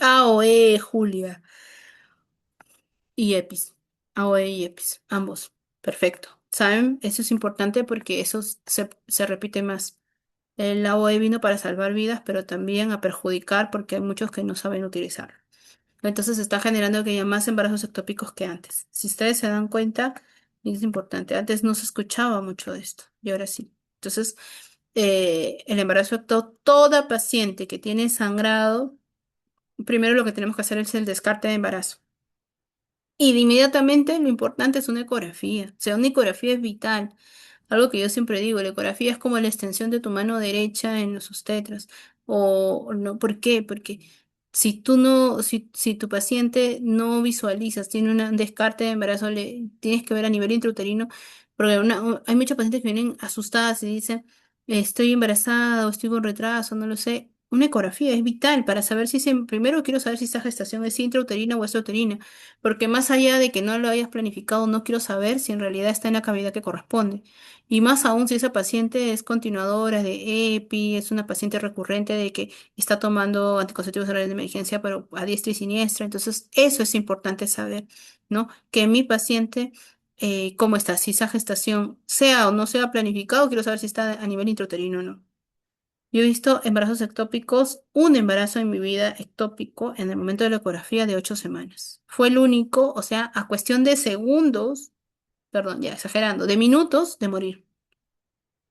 AOE, Julia. Y EPIs, AOE y EPIs, ambos. Perfecto. ¿Saben? Eso es importante porque eso se repite más. El AOE vino para salvar vidas, pero también a perjudicar porque hay muchos que no saben utilizarlo. Entonces se está generando que haya más embarazos ectópicos que antes. Si ustedes se dan cuenta, es importante. Antes no se escuchaba mucho de esto y ahora sí. Entonces, el embarazo ectópico, toda paciente que tiene sangrado, primero lo que tenemos que hacer es el descarte de embarazo. Y de inmediatamente lo importante es una ecografía. O sea, una ecografía es vital. Algo que yo siempre digo, la ecografía es como la extensión de tu mano derecha en los obstetras. O no, ¿por qué? Porque si tú no, si tu paciente no visualizas, tiene un descarte de embarazo, le tienes que ver a nivel intrauterino, porque hay muchas pacientes que vienen asustadas y dicen, estoy embarazada o estoy con retraso, no lo sé. Una ecografía es vital para saber si primero quiero saber si esa gestación es intrauterina o extrauterina, porque más allá de que no lo hayas planificado, no quiero saber si en realidad está en la cavidad que corresponde. Y más aún si esa paciente es continuadora de EPI, es una paciente recurrente de que está tomando anticonceptivos orales de emergencia, pero a diestra y siniestra. Entonces, eso es importante saber, ¿no? Que mi paciente, cómo está, si esa gestación sea o no sea planificado, quiero saber si está a nivel intrauterino o no. Yo he visto embarazos ectópicos, un embarazo en mi vida ectópico en el momento de la ecografía de 8 semanas. Fue el único, o sea, a cuestión de segundos, perdón, ya exagerando, de minutos de morir,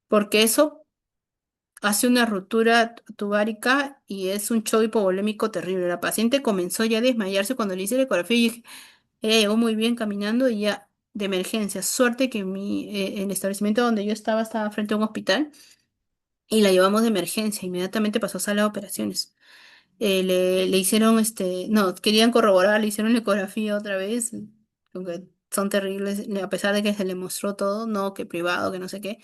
porque eso hace una ruptura tubárica y es un shock hipovolémico terrible. La paciente comenzó ya a desmayarse cuando le hice la ecografía y dije, ella llegó muy bien caminando y ya de emergencia. Suerte que el establecimiento donde yo estaba frente a un hospital y la llevamos de emergencia. Inmediatamente pasó a sala de operaciones. Le hicieron, no, querían corroborar, le hicieron la ecografía otra vez, porque son terribles, a pesar de que se le mostró todo, no, que privado, que no sé qué,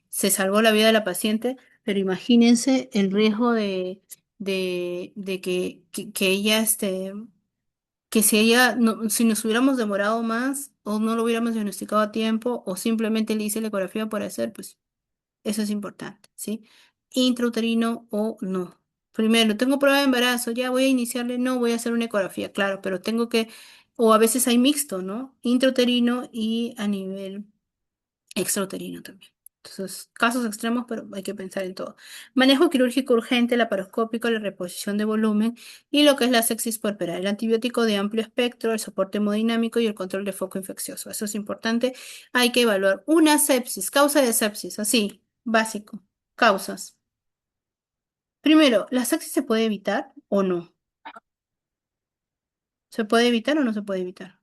se salvó la vida de la paciente, pero imagínense el riesgo de que ella, que si ella, no, si nos hubiéramos demorado más, o no lo hubiéramos diagnosticado a tiempo, o simplemente le hice la ecografía por hacer, pues eso es importante, ¿sí? Intrauterino o no. Primero, tengo prueba de embarazo, ya voy a iniciarle, no, voy a hacer una ecografía, claro, pero tengo que, o a veces hay mixto, ¿no? Intrauterino y a nivel extrauterino también. Entonces, casos extremos, pero hay que pensar en todo. Manejo quirúrgico urgente, laparoscópico, la reposición de volumen y lo que es la sepsis puerperal, el antibiótico de amplio espectro, el soporte hemodinámico y el control de foco infeccioso. Eso es importante. Hay que evaluar una sepsis, causa de sepsis, así, básico. Causas. Primero, ¿la sepsis se puede evitar o no? ¿Se puede evitar o no se puede evitar?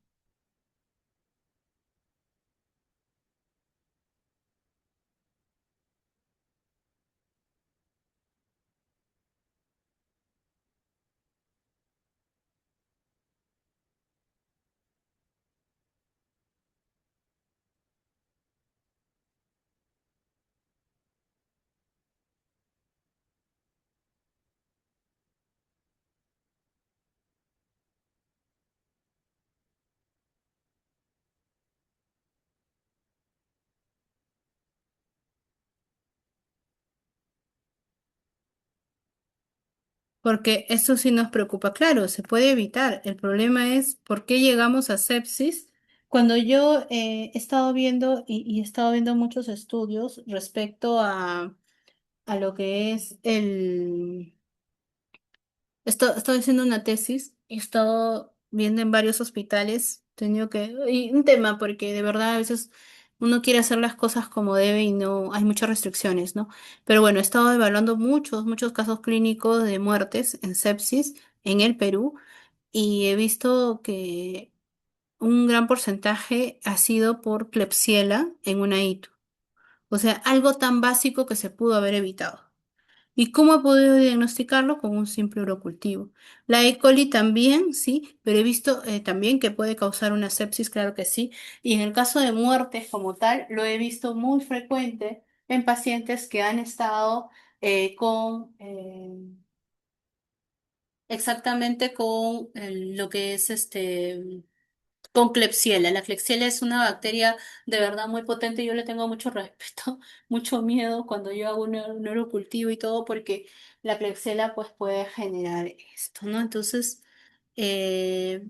Porque eso sí nos preocupa. Claro, se puede evitar. El problema es por qué llegamos a sepsis. Cuando yo he estado viendo y he estado viendo muchos estudios respecto a lo que es estoy haciendo una tesis y he estado viendo en varios hospitales. He tenido que... Y un tema, porque de verdad a veces uno quiere hacer las cosas como debe y no hay muchas restricciones, ¿no? Pero bueno, he estado evaluando muchos casos clínicos de muertes en sepsis en el Perú y he visto que un gran porcentaje ha sido por Klebsiella en una ITU. O sea, algo tan básico que se pudo haber evitado. ¿Y cómo he podido diagnosticarlo? Con un simple urocultivo. La E. coli también, sí, pero he visto también que puede causar una sepsis, claro que sí. Y en el caso de muertes como tal, lo he visto muy frecuente en pacientes que han estado con exactamente con lo que es con Klebsiella. La Klebsiella es una bacteria de verdad muy potente. Yo le tengo mucho respeto, mucho miedo cuando yo hago un neurocultivo y todo, porque la Klebsiella pues puede generar esto, ¿no? Entonces, eh,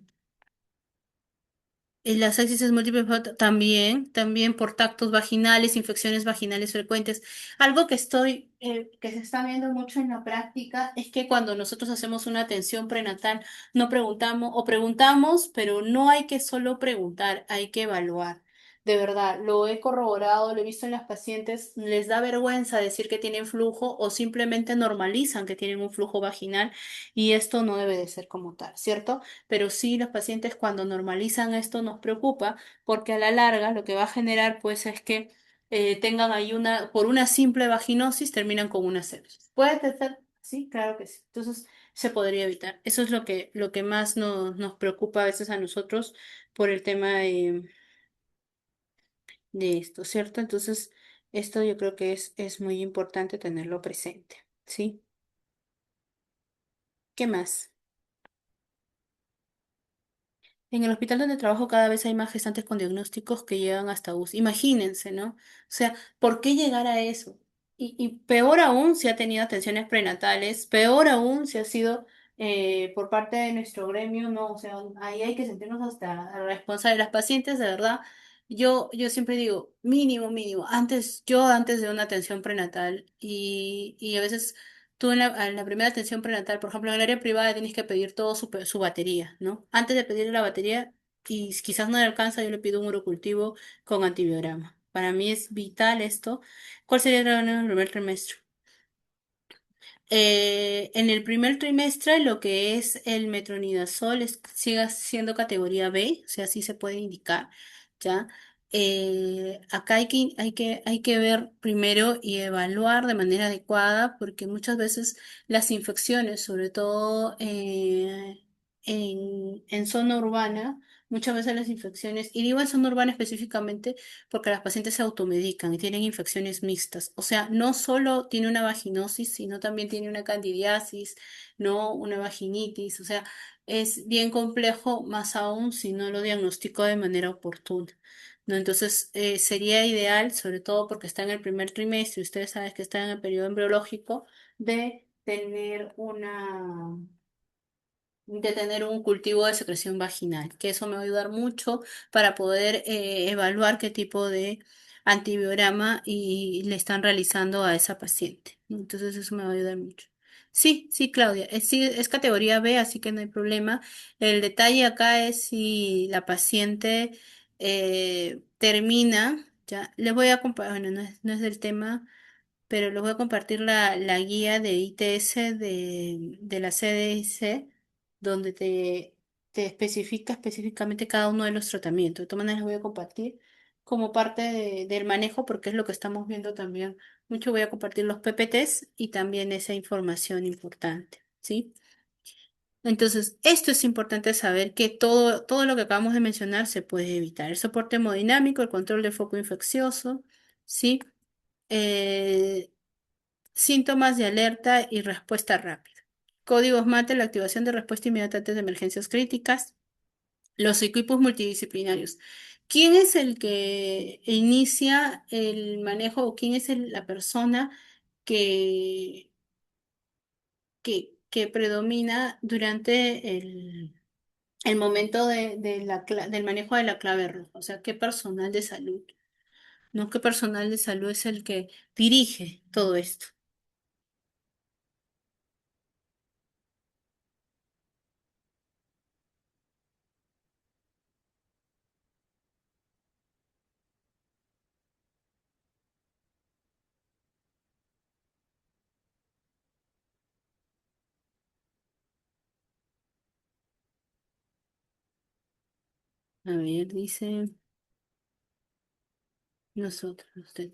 y las sepsis múltiples también por tactos vaginales, infecciones vaginales frecuentes. Algo que que se está viendo mucho en la práctica es que cuando nosotros hacemos una atención prenatal, no preguntamos o preguntamos, pero no hay que solo preguntar, hay que evaluar. De verdad, lo he corroborado, lo he visto en las pacientes, les da vergüenza decir que tienen flujo o simplemente normalizan que tienen un flujo vaginal y esto no debe de ser como tal, ¿cierto? Pero sí los pacientes cuando normalizan esto nos preocupa porque a la larga lo que va a generar pues es que tengan ahí por una simple vaginosis terminan con una sepsis. ¿Puede ser? Sí, claro que sí. Entonces se podría evitar. Eso es lo que más nos preocupa a veces a nosotros por el tema de esto, ¿cierto? Entonces esto yo creo que es muy importante tenerlo presente, ¿sí? ¿Qué más? En el hospital donde trabajo cada vez hay más gestantes con diagnósticos que llegan hasta UCI. Imagínense, ¿no? O sea, ¿por qué llegar a eso? Y peor aún si ha tenido atenciones prenatales, peor aún si ha sido por parte de nuestro gremio, ¿no? O sea, ahí hay que sentirnos hasta responsables. Las pacientes, de verdad, yo siempre digo, mínimo, antes de una atención prenatal y a veces tú en la primera atención prenatal, por ejemplo, en el área privada tienes que pedir todo su batería, ¿no? Antes de pedirle la batería, y quizás no le alcanza, yo le pido un urocultivo con antibiograma. Para mí es vital esto. ¿Cuál sería el tratamiento en el primer trimestre? En el primer trimestre, lo que es el metronidazol sigue siendo categoría B, o sea, sí se puede indicar, ¿ya? Acá hay que ver primero y evaluar de manera adecuada, porque muchas veces las infecciones, sobre todo en zona urbana, muchas veces las infecciones, y digo en zona urbana específicamente, porque las pacientes se automedican y tienen infecciones mixtas. O sea, no solo tiene una vaginosis, sino también tiene una candidiasis, no una vaginitis. O sea, es bien complejo, más aún si no lo diagnostico de manera oportuna. ¿No? Entonces, sería ideal, sobre todo porque está en el primer trimestre, y ustedes saben que está en el periodo embriológico, de tener de tener un cultivo de secreción vaginal, que eso me va a ayudar mucho para poder evaluar qué tipo de antibiograma y le están realizando a esa paciente, ¿no? Entonces eso me va a ayudar mucho. Sí, sí, Claudia, sí, es categoría B, así que no hay problema. El detalle acá es si la paciente termina, ya, les voy a comparar, bueno, no es del tema, pero les voy a compartir la guía de ITS de la CDC, donde te especifica específicamente cada uno de los tratamientos. De todas maneras, les voy a compartir como parte del manejo, porque es lo que estamos viendo también. Mucho voy a compartir los PPTs y también esa información importante, ¿sí? Entonces, esto es importante saber que todo lo que acabamos de mencionar se puede evitar. El soporte hemodinámico, el control del foco infeccioso, ¿sí? Eh, Síntomas de alerta y respuesta rápida. Códigos MATE, la activación de respuesta inmediata ante emergencias críticas. Los equipos multidisciplinarios. ¿Quién es el que inicia el manejo o quién es la persona que, que predomina durante el momento del manejo de la clave roja? O sea, ¿qué personal de salud? ¿No? ¿Qué personal de salud es el que dirige todo esto? A ver, dice nosotros, usted.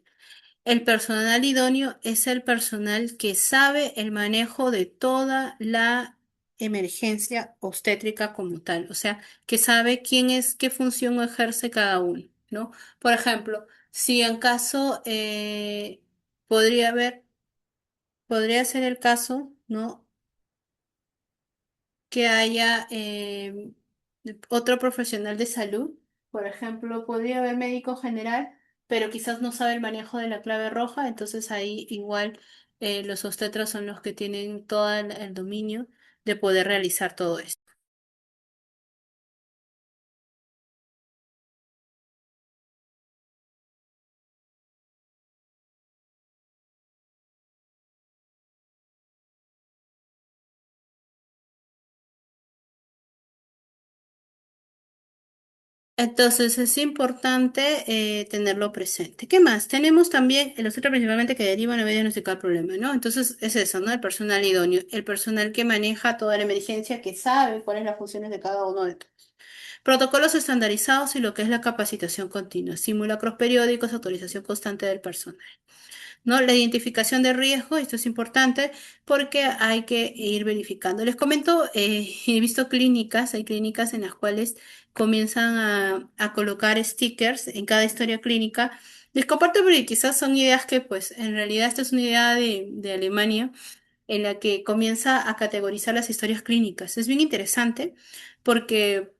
El personal idóneo es el personal que sabe el manejo de toda la emergencia obstétrica como tal, o sea, que sabe quién es, qué función ejerce cada uno, ¿no? Por ejemplo, si en caso podría haber, podría ser el caso, ¿no? Que haya otro profesional de salud. Por ejemplo, podría haber médico general, pero quizás no sabe el manejo de la clave roja, entonces ahí igual los obstetras son los que tienen todo el dominio de poder realizar todo esto. Entonces es importante tenerlo presente. ¿Qué más? Tenemos también el obstetra principalmente que deriva a diagnosticar el problema, ¿no? Entonces es eso, ¿no? El personal idóneo, el personal que maneja toda la emergencia, que sabe cuáles son las funciones de cada uno de estos. Protocolos estandarizados y lo que es la capacitación continua, simulacros periódicos, autorización constante del personal. ¿No? La identificación de riesgo, esto es importante porque hay que ir verificando. Les comento, he visto clínicas, hay clínicas en las cuales comienzan a colocar stickers en cada historia clínica. Les comparto porque quizás son ideas que, pues, en realidad esta es una idea de Alemania en la que comienza a categorizar las historias clínicas. Es bien interesante porque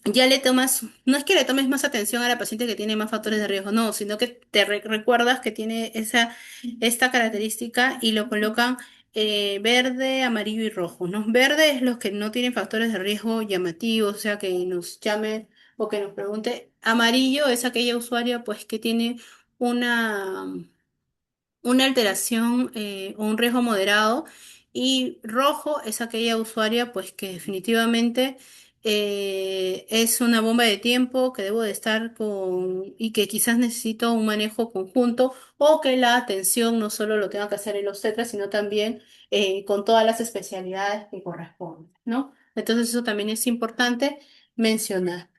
ya le tomas, no es que le tomes más atención a la paciente que tiene más factores de riesgo, no, sino que te recuerdas que tiene esta característica y lo colocan verde, amarillo y rojo, ¿no? Verde es los que no tienen factores de riesgo llamativos, o sea, que nos llame o que nos pregunte. Amarillo es aquella usuaria, pues, que tiene una una alteración o un riesgo moderado y rojo es aquella usuaria pues que definitivamente es una bomba de tiempo que debo de estar con y que quizás necesito un manejo conjunto o que la atención no solo lo tenga que hacer el obstetra sino también con todas las especialidades que corresponden, ¿no? Entonces eso también es importante mencionar,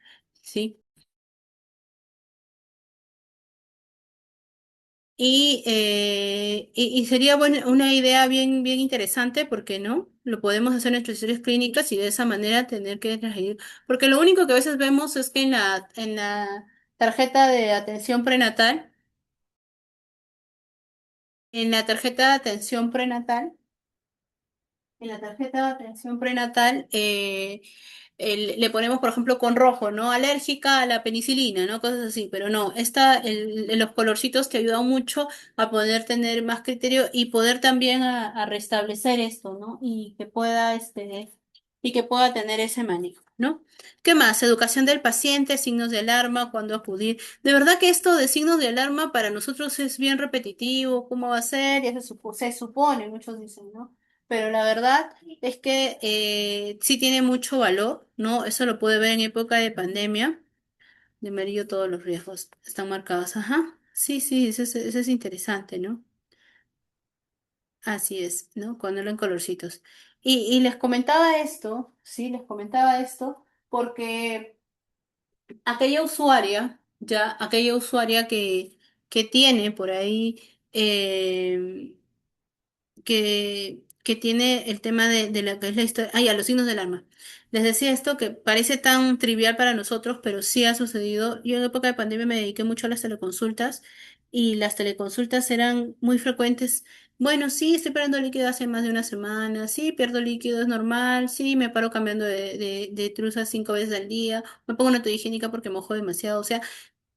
¿sí? Y sería una idea bien interesante, ¿por qué no? Lo podemos hacer en nuestras historias clínicas y de esa manera tener que elegir. Porque lo único que a veces vemos es que en la tarjeta de atención prenatal, en la tarjeta de atención prenatal, en la tarjeta de atención prenatal le ponemos, por ejemplo, con rojo, ¿no? Alérgica a la penicilina, ¿no? Cosas así, pero no, los colorcitos te ayudan mucho a poder tener más criterio y poder también a restablecer esto, ¿no? Y que pueda, y que pueda tener ese manejo, ¿no? ¿Qué más? Educación del paciente, signos de alarma, cuándo acudir. De verdad que esto de signos de alarma para nosotros es bien repetitivo, ¿cómo va a ser? Ya se supone, muchos dicen, ¿no? Pero la verdad es que sí tiene mucho valor, ¿no? Eso lo puede ver en época de pandemia. De amarillo todos los riesgos están marcados. Ajá. Sí, sí, eso es interesante, ¿no? Así es, ¿no? Ponerlo en colorcitos. Y les comentaba esto, sí, les comentaba esto, porque aquella usuaria que tiene por ahí eh, que tiene el tema de la que es la historia, ah, ya, los signos del alma. Les decía esto que parece tan trivial para nosotros, pero sí ha sucedido. Yo en época de pandemia me dediqué mucho a las teleconsultas y las teleconsultas eran muy frecuentes. Bueno, sí, estoy perdiendo líquido hace más de una semana, sí, pierdo líquido, es normal, sí, me paro cambiando de truza 5 veces al día, me pongo una toalla higiénica porque mojo demasiado, o sea,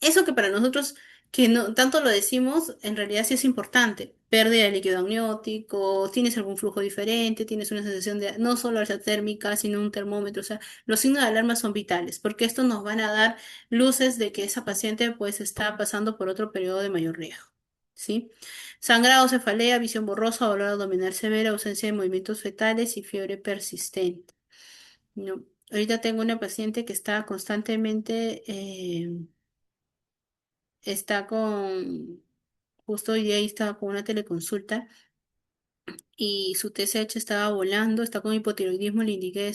eso que para nosotros, que no tanto lo decimos, en realidad sí es importante. Pérdida de líquido amniótico, tienes algún flujo diferente, tienes una sensación de no solo alta térmica, sino un termómetro. O sea, los signos de alarma son vitales, porque estos nos van a dar luces de que esa paciente pues está pasando por otro periodo de mayor riesgo. ¿Sí? Sangrado, cefalea, visión borrosa, dolor abdominal severa, ausencia de movimientos fetales y fiebre persistente. ¿No? Ahorita tengo una paciente que está constantemente está con, justo hoy día ahí estaba con una teleconsulta y su TSH estaba volando, está con hipotiroidismo, le indiqué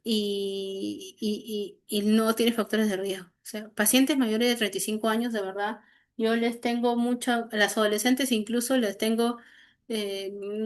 y no tiene factores de riesgo. O sea, pacientes mayores de 35 años, de verdad, yo les tengo mucha, a las adolescentes incluso les tengo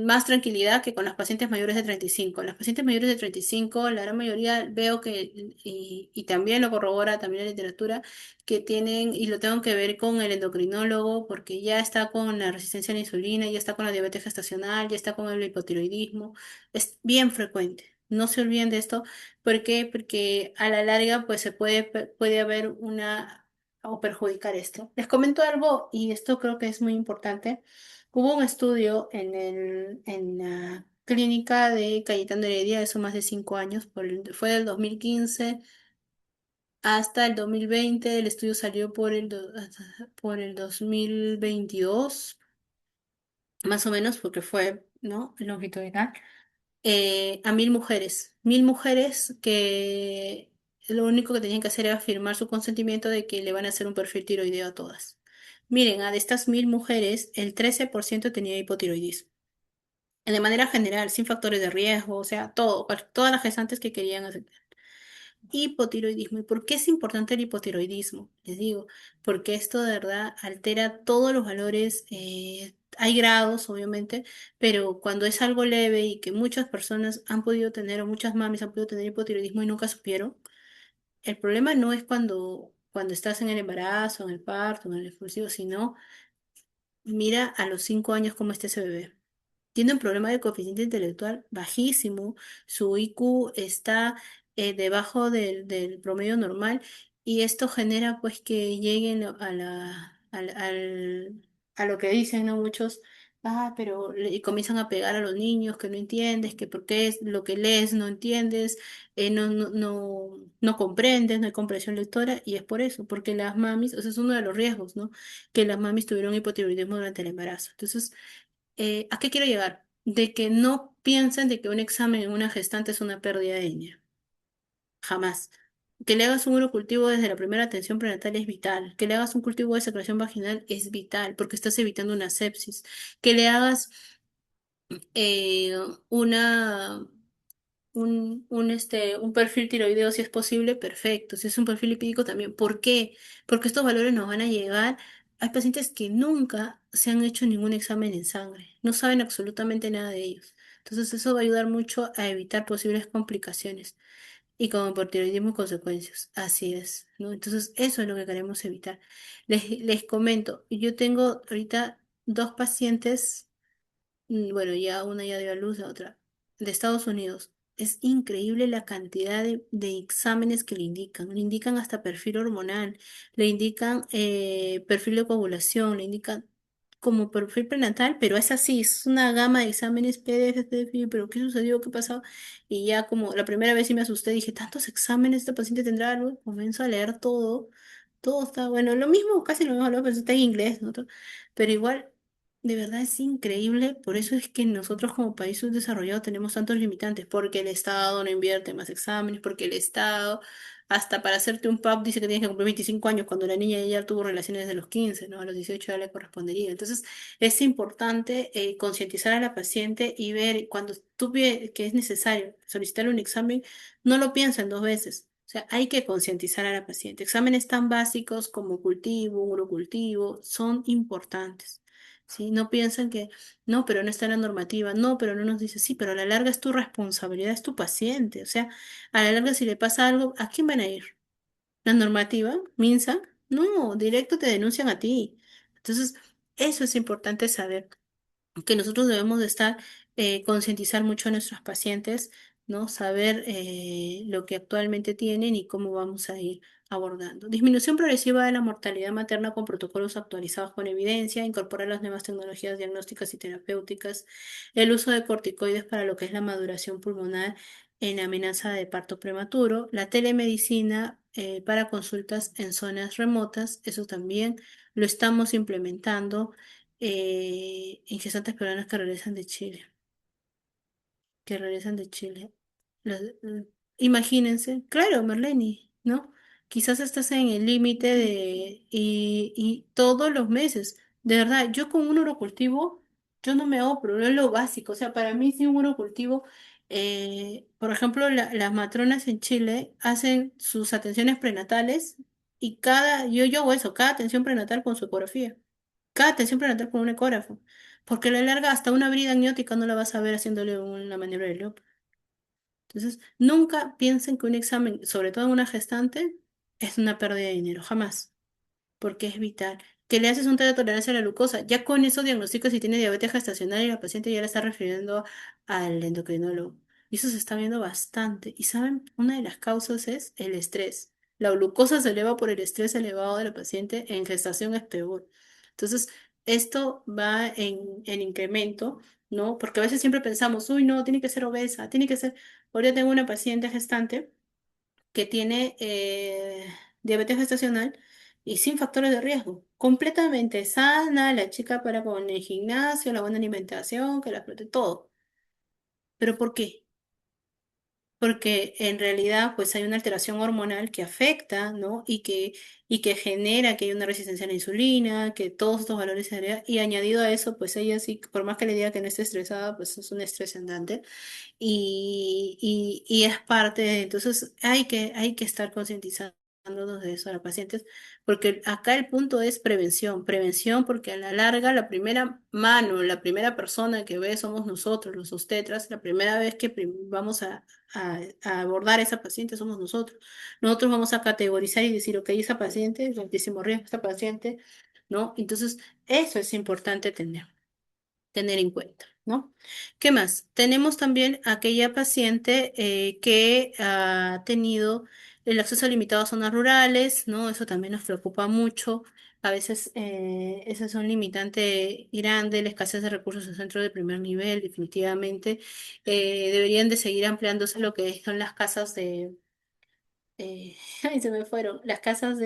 más tranquilidad que con las pacientes mayores de 35. Las pacientes mayores de 35, la gran mayoría veo que, y también lo corrobora también la literatura, que tienen, y lo tengo que ver con el endocrinólogo, porque ya está con la resistencia a la insulina, ya está con la diabetes gestacional, ya está con el hipotiroidismo. Es bien frecuente. No se olviden de esto. ¿Por qué? Porque a la larga pues puede haber una o perjudicar esto. Les comento algo y esto creo que es muy importante. Hubo un estudio en la clínica de Cayetano Heredia, eso más de 5 años, fue del 2015 hasta el 2020. El estudio salió por el 2022 más o menos, porque fue, ¿no? Longitudinal a 1.000 mujeres que lo único que tenían que hacer era firmar su consentimiento de que le van a hacer un perfil tiroideo a todas. Miren, de estas 1.000 mujeres, el 13% tenía hipotiroidismo. De manera general, sin factores de riesgo, o sea, todas las gestantes que querían hacer. Hipotiroidismo. ¿Y por qué es importante el hipotiroidismo? Les digo, porque esto de verdad altera todos los valores. Hay grados, obviamente, pero cuando es algo leve y que muchas personas han podido tener, o muchas mamis han podido tener hipotiroidismo y nunca supieron, el problema no es cuando estás en el embarazo, en el parto, en el expulsivo, sino mira a los 5 años cómo está ese bebé. Tiene un problema de coeficiente intelectual bajísimo, su IQ está debajo del promedio normal y esto genera pues que lleguen a lo que dicen, ¿no? Muchos, pero y comienzan a pegar a los niños que no entiendes, que porque es lo que lees no entiendes, no comprendes, no hay comprensión lectora y es por eso, porque las mamis, o sea, es uno de los riesgos, ¿no? Que las mamis tuvieron hipotiroidismo durante el embarazo. Entonces, ¿a qué quiero llegar? De que no piensen de que un examen en una gestante es una pérdida de ella. Jamás. Que le hagas un urocultivo desde la primera atención prenatal es vital. Que le hagas un cultivo de secreción vaginal es vital porque estás evitando una sepsis. Que le hagas eh, una un perfil tiroideo si es posible, perfecto. Si es un perfil lipídico también. ¿Por qué? Porque estos valores nos van a llegar. Hay pacientes que nunca se han hecho ningún examen en sangre, no saben absolutamente nada de ellos. Entonces eso va a ayudar mucho a evitar posibles complicaciones y como hipotiroidismo consecuencias. Así es, ¿no? Entonces eso es lo que queremos evitar. Les comento, yo tengo ahorita dos pacientes. Bueno, ya una ya dio a luz, la otra de Estados Unidos. Es increíble la cantidad de exámenes que le indican. Le indican hasta perfil hormonal, le indican perfil de coagulación, le indican. como perfil prenatal, pero es así, es una gama de exámenes PDF, PDF, pero ¿qué sucedió? ¿Qué pasó? Y ya como la primera vez sí me asusté, dije, ¿tantos exámenes esta paciente tendrá algo? Comienzo a leer todo, todo está bueno, lo mismo, casi lo mismo, pero está en inglés, ¿no? Pero igual, de verdad es increíble, por eso es que nosotros como país subdesarrollado tenemos tantos limitantes, porque el Estado no invierte más exámenes, porque el Estado hasta para hacerte un PAP dice que tienes que cumplir 25 años cuando la niña ya tuvo relaciones desde los 15, ¿no? A los 18 ya le correspondería. Entonces, es importante concientizar a la paciente y ver cuando tú ves que es necesario solicitar un examen, no lo piensen dos veces. O sea, hay que concientizar a la paciente. Exámenes tan básicos como cultivo, urocultivo, son importantes. ¿Sí? No piensan que, no, pero no está en la normativa, no, pero no nos dice, sí, pero a la larga es tu responsabilidad, es tu paciente. O sea, a la larga, si le pasa algo, ¿a quién van a ir? ¿La normativa? ¿Minsa? No, directo te denuncian a ti. Entonces, eso es importante saber que nosotros debemos de estar, concientizar mucho a nuestros pacientes, ¿no? Saber lo que actualmente tienen y cómo vamos a ir abordando. Disminución progresiva de la mortalidad materna con protocolos actualizados con evidencia, incorporar las nuevas tecnologías diagnósticas y terapéuticas, el uso de corticoides para lo que es la maduración pulmonar en amenaza de parto prematuro, la telemedicina para consultas en zonas remotas, eso también lo estamos implementando en gestantes peruanas que regresan de Chile. Imagínense, claro, Marlene, ¿no? Quizás estás en el límite y todos los meses, de verdad, yo con un urocultivo, yo no me hago problema, es lo básico, o sea, para mí sí un urocultivo, por ejemplo, las matronas en Chile hacen sus atenciones prenatales y yo hago eso, cada atención prenatal con su ecografía. Cada atención prenatal con un ecógrafo. Porque a la larga, hasta una brida amniótica no la vas a ver haciéndole una maniobra de Loop. Entonces, nunca piensen que un examen, sobre todo en una gestante, es una pérdida de dinero. Jamás. Porque es vital. Que le haces un test de tolerancia a la glucosa. Ya con eso diagnosticas si tiene diabetes gestacional y la paciente ya la está refiriendo al endocrinólogo. Y eso se está viendo bastante. Y saben, una de las causas es el estrés. La glucosa se eleva por el estrés elevado de la paciente. En gestación es peor. Entonces, esto va en incremento, ¿no? Porque a veces siempre pensamos, uy, no, tiene que ser obesa, tiene que ser. Ahora tengo una paciente gestante que tiene diabetes gestacional y sin factores de riesgo. Completamente sana, la chica para con el gimnasio, la buena alimentación, que la protege, todo. ¿Pero por qué? Porque en realidad pues hay una alteración hormonal que afecta, ¿no? Y que genera que hay una resistencia a la insulina, que todos estos valores se agregan. Y añadido a eso, pues ella sí, por más que le diga que no esté estresada, pues es un estrés andante y es parte de, entonces hay que estar concientizándonos de eso a los pacientes, porque acá el punto es prevención, prevención porque a la larga la primera mano, la primera persona que ve somos nosotros, los obstetras, la primera vez que vamos a abordar a esa paciente somos nosotros. Nosotros vamos a categorizar y decir, ok, esa paciente es de altísimo riesgo, esta paciente, ¿no? Entonces, eso es importante tener en cuenta, ¿no? ¿Qué más? Tenemos también aquella paciente que ha tenido el acceso limitado a zonas rurales, ¿no? Eso también nos preocupa mucho. A veces ese es un limitante grande, la escasez de recursos en centros de primer nivel, definitivamente. Deberían de seguir ampliándose lo que son las casas ay, se me fueron, las casas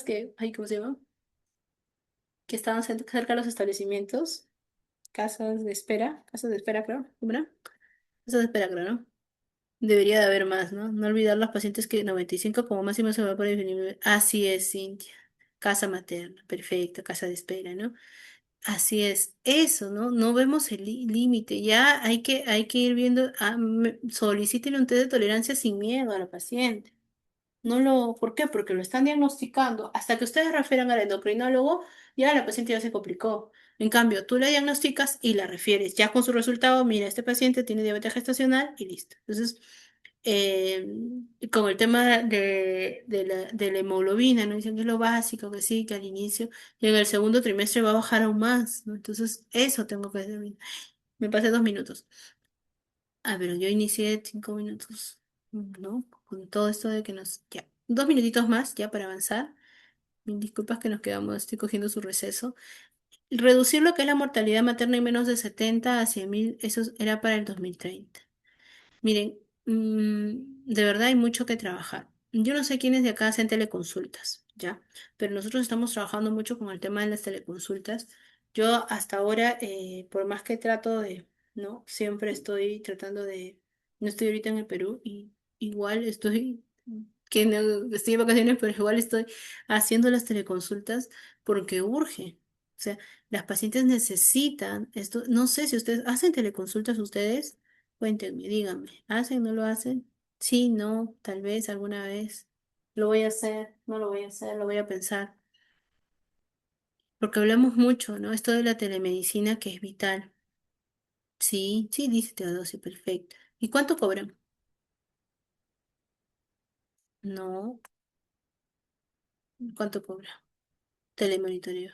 que, ay, ¿cómo se llama? Que estaban cerca de los establecimientos. Casas de espera, creo, ¿cómo era? Casas de espera, creo, ¿no? Debería de haber más, ¿no? No olvidar los pacientes que 95 como máximo se va por definir. Así es, Cintia. Casa materna, perfecto, casa de espera, ¿no? Así es, eso, ¿no? No vemos el límite, ya hay que ir viendo, solicítele un test de tolerancia sin miedo a la paciente. ¿Por qué? Porque lo están diagnosticando. Hasta que ustedes refieran al endocrinólogo, ya la paciente ya se complicó. En cambio, tú la diagnosticas y la refieres. Ya con su resultado, mira, este paciente tiene diabetes gestacional y listo. Entonces, eh, con el tema de la hemoglobina, ¿no? Dicen que es lo básico, que sí, que al inicio, y en el segundo trimestre va a bajar aún más, ¿no? Entonces, eso tengo que decir. Me pasé 2 minutos. Ah, pero yo inicié 5 minutos, ¿no? Con todo esto de que ya, 2 minutitos más ya para avanzar. Mil disculpas que nos quedamos, estoy cogiendo su receso. Reducir lo que es la mortalidad materna en menos de 70 a 100.000, eso era para el 2030. Miren, de verdad hay mucho que trabajar. Yo no sé quiénes de acá hacen teleconsultas, ¿ya? Pero nosotros estamos trabajando mucho con el tema de las teleconsultas. Yo hasta ahora, por más que trato de, ¿no? Siempre estoy tratando de, no estoy ahorita en el Perú y igual estoy, que no, estoy de vacaciones, pero igual estoy haciendo las teleconsultas porque urge. O sea, las pacientes necesitan esto. No sé si ustedes hacen teleconsultas ustedes. Cuéntenme, díganme, ¿hacen, no lo hacen? Sí, no, tal vez alguna vez. Lo voy a hacer, no lo voy a hacer, lo voy a pensar. Porque hablamos mucho, ¿no? Esto de la telemedicina que es vital. Sí, sí, dice Teodosio, perfecto. ¿Y cuánto cobran? No, ¿cuánto cobran? Telemonitoreo.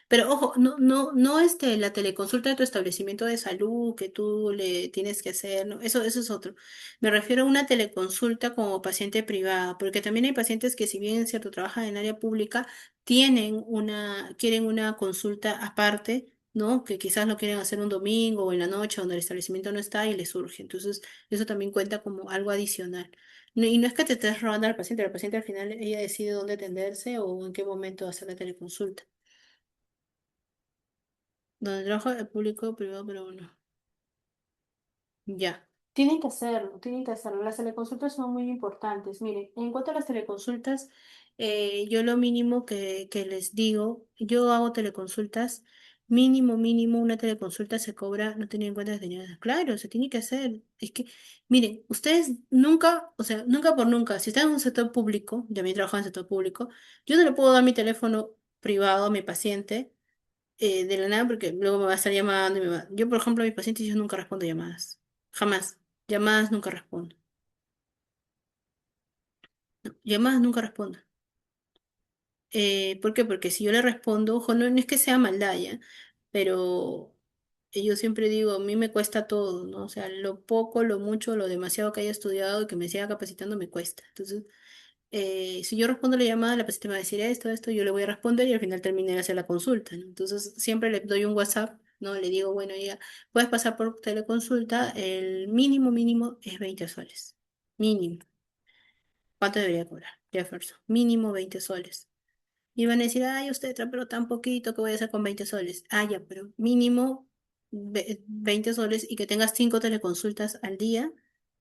Pero ojo, no la teleconsulta de tu establecimiento de salud que tú le tienes que hacer, ¿no? Eso es otro. Me refiero a una teleconsulta como paciente privada, porque también hay pacientes que si bien es cierto trabajan en área pública, quieren una consulta aparte, ¿no? Que quizás lo quieren hacer un domingo o en la noche donde el establecimiento no está y les surge. Entonces, eso también cuenta como algo adicional. Y no es que te estés robando al paciente al final ella decide dónde atenderse o en qué momento hacer la teleconsulta. Donde trabaja el público, privado, pero bueno. Ya. Tienen que hacerlo, tienen que hacerlo. Las teleconsultas son muy importantes. Miren, en cuanto a las teleconsultas, yo lo mínimo que les digo, yo hago teleconsultas, mínimo, una teleconsulta se cobra, no tenía en cuenta que tenía, claro, se tiene que hacer. Es que, miren, ustedes nunca, o sea, nunca por nunca, si están en un sector público, ya me trabajo en el sector público, yo no le puedo dar mi teléfono privado a mi paciente de la nada porque luego me va a estar llamando y me va... Yo, por ejemplo, a mis pacientes yo nunca respondo llamadas. Jamás. Llamadas nunca respondo. No, llamadas nunca respondo. ¿Por qué? Porque si yo le respondo, ojo, no es que sea maldad ya, pero yo siempre digo, a mí me cuesta todo, ¿no? O sea, lo poco, lo mucho, lo demasiado que haya estudiado y que me siga capacitando me cuesta. Entonces, si yo respondo la llamada, la paciente me va a decir esto, yo le voy a responder y al final terminé de hacer la consulta, ¿no? Entonces siempre le doy un WhatsApp, ¿no? Le digo, bueno, ya puedes pasar por teleconsulta, el mínimo es 20 soles. Mínimo. ¿Cuánto debería cobrar? Jefferson. Mínimo 20 soles. Y van a decir, ay, usted pero tan poquito que voy a hacer con 20 soles. Ah, ya, pero mínimo 20 soles y que tengas 5 teleconsultas al día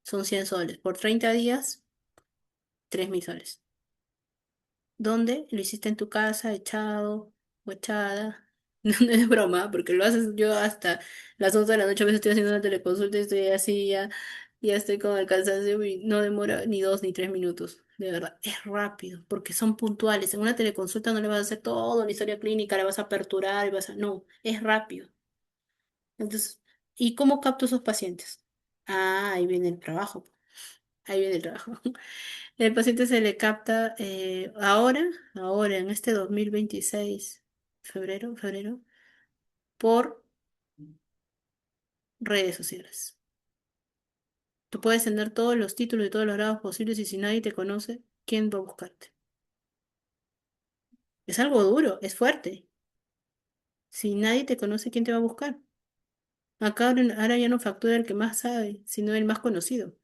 son 100 soles. Por 30 días, 3.000 soles. ¿Dónde? Lo hiciste en tu casa, echado o echada. No, no es broma, porque lo haces yo hasta las 11 de la noche, a veces estoy haciendo una teleconsulta y estoy así, ya estoy con el cansancio y no demora ni 2 ni 3 minutos. De verdad, es rápido, porque son puntuales. En una teleconsulta no le vas a hacer toda la historia clínica, le vas a aperturar y vas a... No, es rápido. Entonces, ¿y cómo capto esos pacientes? Ah, ahí viene el trabajo. Ahí viene el trabajo. El paciente se le capta ahora, en este 2026 febrero, por redes sociales. Tú puedes tener todos los títulos y todos los grados posibles y si nadie te conoce, ¿quién va a buscarte? Es algo duro, es fuerte. Si nadie te conoce, ¿quién te va a buscar? Acá ahora ya no factura el que más sabe, sino el más conocido.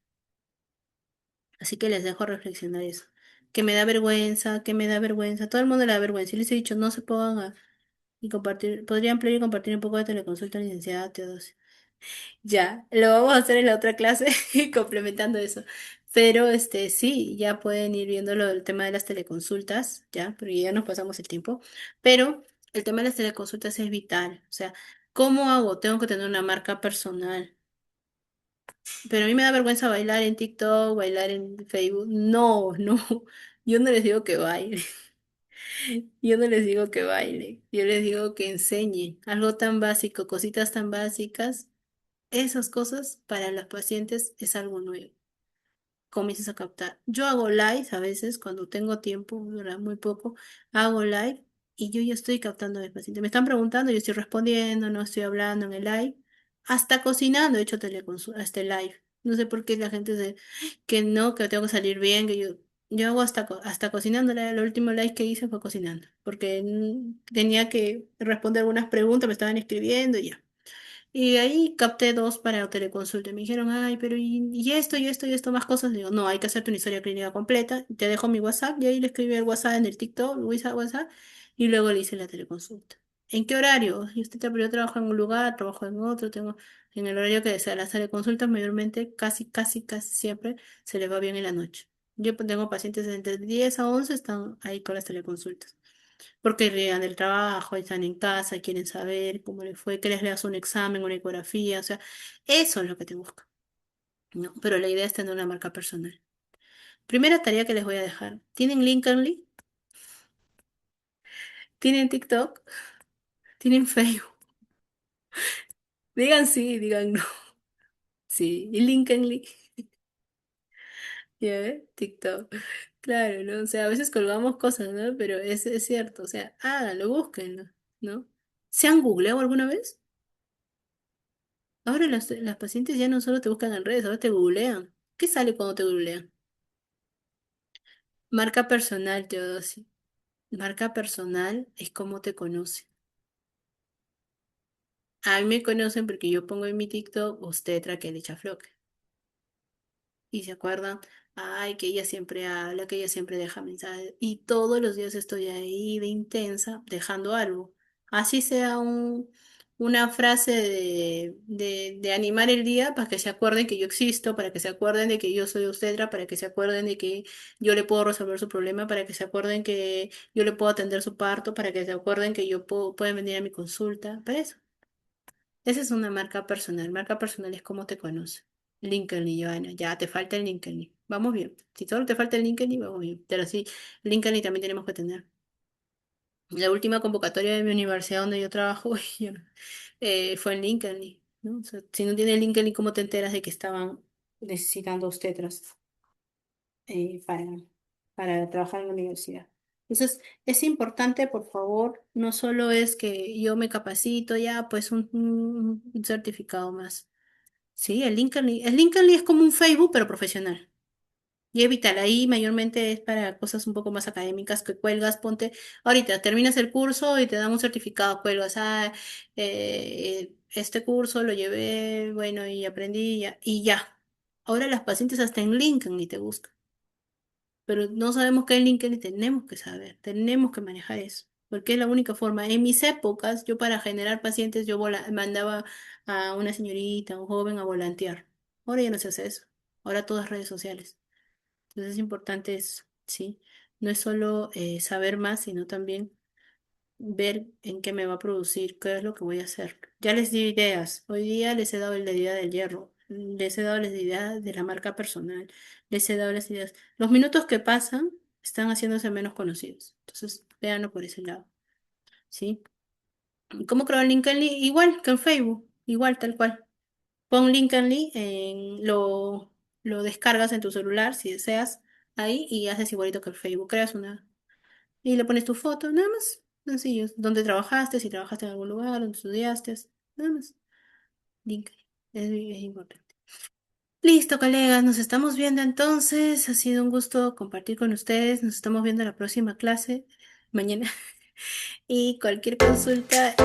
Así que les dejo reflexionar eso. Que me da vergüenza, que me da vergüenza. Todo el mundo le da vergüenza. Y les he dicho, no se pongan y compartir, podría ampliar y compartir un poco de teleconsulta, licenciada Teodosio. Ya, lo vamos a hacer en la otra clase, complementando eso. Pero sí, ya pueden ir viendo lo del tema de las teleconsultas, ya, porque ya nos pasamos el tiempo. Pero el tema de las teleconsultas es vital. O sea, ¿cómo hago? Tengo que tener una marca personal. Pero a mí me da vergüenza bailar en TikTok, bailar en Facebook. No. Yo no les digo que baile. Yo no les digo que baile. Yo les digo que enseñe algo tan básico, cositas tan básicas. Esas cosas para los pacientes es algo nuevo. Comienzas a captar. Yo hago live a veces cuando tengo tiempo, ¿verdad? Muy poco, hago live y yo ya estoy captando a mis pacientes. Me están preguntando, yo estoy respondiendo, no estoy hablando en el live. Hasta cocinando he hecho teleconsulta, este live. No sé por qué la gente dice que no, que tengo que salir bien, que yo. Yo hago hasta cocinando, el último live que hice fue cocinando, porque tenía que responder algunas preguntas, me estaban escribiendo y ya. Y ahí capté dos para teleconsulta. Me dijeron, ay, pero y esto, y esto, y esto, más cosas. Digo, no, hay que hacerte una historia clínica completa. Te dejo mi WhatsApp, y ahí le escribí el WhatsApp en el TikTok, WhatsApp, y luego le hice la teleconsulta. ¿En qué horario? Y usted, pero yo trabajo en un lugar, trabajo en otro, tengo en el horario que desea. Las teleconsultas mayormente, casi siempre, se les va bien en la noche. Yo tengo pacientes entre 10 a 11 están ahí con las teleconsultas. Porque llegan del trabajo, están en casa, quieren saber cómo les fue, que les leas un examen, una ecografía, o sea, eso es lo que te busca, ¿no? Pero la idea es tener una marca personal. Primera tarea que les voy a dejar. ¿Tienen Linkly? ¿Tienen TikTok? ¿Tienen Facebook? Digan sí, digan no. Sí, y Linkly, ¿ya ves? TikTok. Claro, ¿no? O sea, a veces colgamos cosas, ¿no? Pero es cierto, o sea, háganlo, búsquenlo, ¿no? ¿Se han googleado alguna vez? Ahora las pacientes ya no solo te buscan en redes, ahora te googlean. ¿Qué sale cuando te googlean? Marca personal, Teodosi. Marca personal es como te conocen. A mí me conocen porque yo pongo en mi TikTok usted Raquel Echafloque. Y se acuerdan, ay, que ella siempre habla, que ella siempre deja mensajes. Y todos los días estoy ahí de intensa, dejando algo. Así sea una frase de animar el día para que se acuerden que yo existo, para que se acuerden de que yo soy obstetra, para que se acuerden de que yo le puedo resolver su problema, para que se acuerden que yo le puedo atender su parto, para que se acuerden que pueden venir a mi consulta. Para eso. Esa es una marca personal. Marca personal es como te conoce. LinkedIn, Joana. Ya te falta el LinkedIn. Vamos bien. Si solo te falta el LinkedIn, vamos bien. Pero sí, LinkedIn también tenemos que tener. La última convocatoria de mi universidad donde yo trabajo uy, fue en LinkedIn, ¿no? O sea, si no tienes LinkedIn, ¿cómo te enteras de que estaban necesitando obstetras eh, para, para trabajar en la universidad? Entonces, es importante, por favor, no solo es que yo me capacito ya, pues un certificado más. Sí, el Linkly es como un Facebook, pero profesional. Y Evital, ahí mayormente es para cosas un poco más académicas que cuelgas, ponte, ahorita terminas el curso y te dan un certificado, cuelgas, este curso lo llevé, bueno, y aprendí y ya. Ahora las pacientes hasta en LinkedIn te buscan, pero no sabemos qué es LinkedIn y tenemos que saber, tenemos que manejar eso, porque es la única forma. En mis épocas, yo para generar pacientes, yo mandaba a una señorita, a un joven a volantear. Ahora ya no se hace eso, ahora todas redes sociales. Entonces es importante eso, ¿sí? No es solo saber más, sino también ver en qué me va a producir, qué es lo que voy a hacer. Ya les di ideas. Hoy día les he dado la idea del hierro, les he dado las ideas de la marca personal, les he dado las ideas. Los minutos que pasan están haciéndose menos conocidos. Entonces, véanlo por ese lado, ¿sí? ¿Cómo creo el LinkedIn? Igual que en Facebook, igual, tal cual. Pon Linkly, lo descargas en tu celular si deseas ahí y haces igualito que el Facebook. Creas una y le pones tu foto, nada más. Sencillo. ¿Dónde trabajaste? Si trabajaste en algún lugar, donde estudiaste, nada más. Linkly. Es importante. Listo, colegas, nos estamos viendo entonces. Ha sido un gusto compartir con ustedes. Nos estamos viendo en la próxima clase mañana. Y cualquier consulta.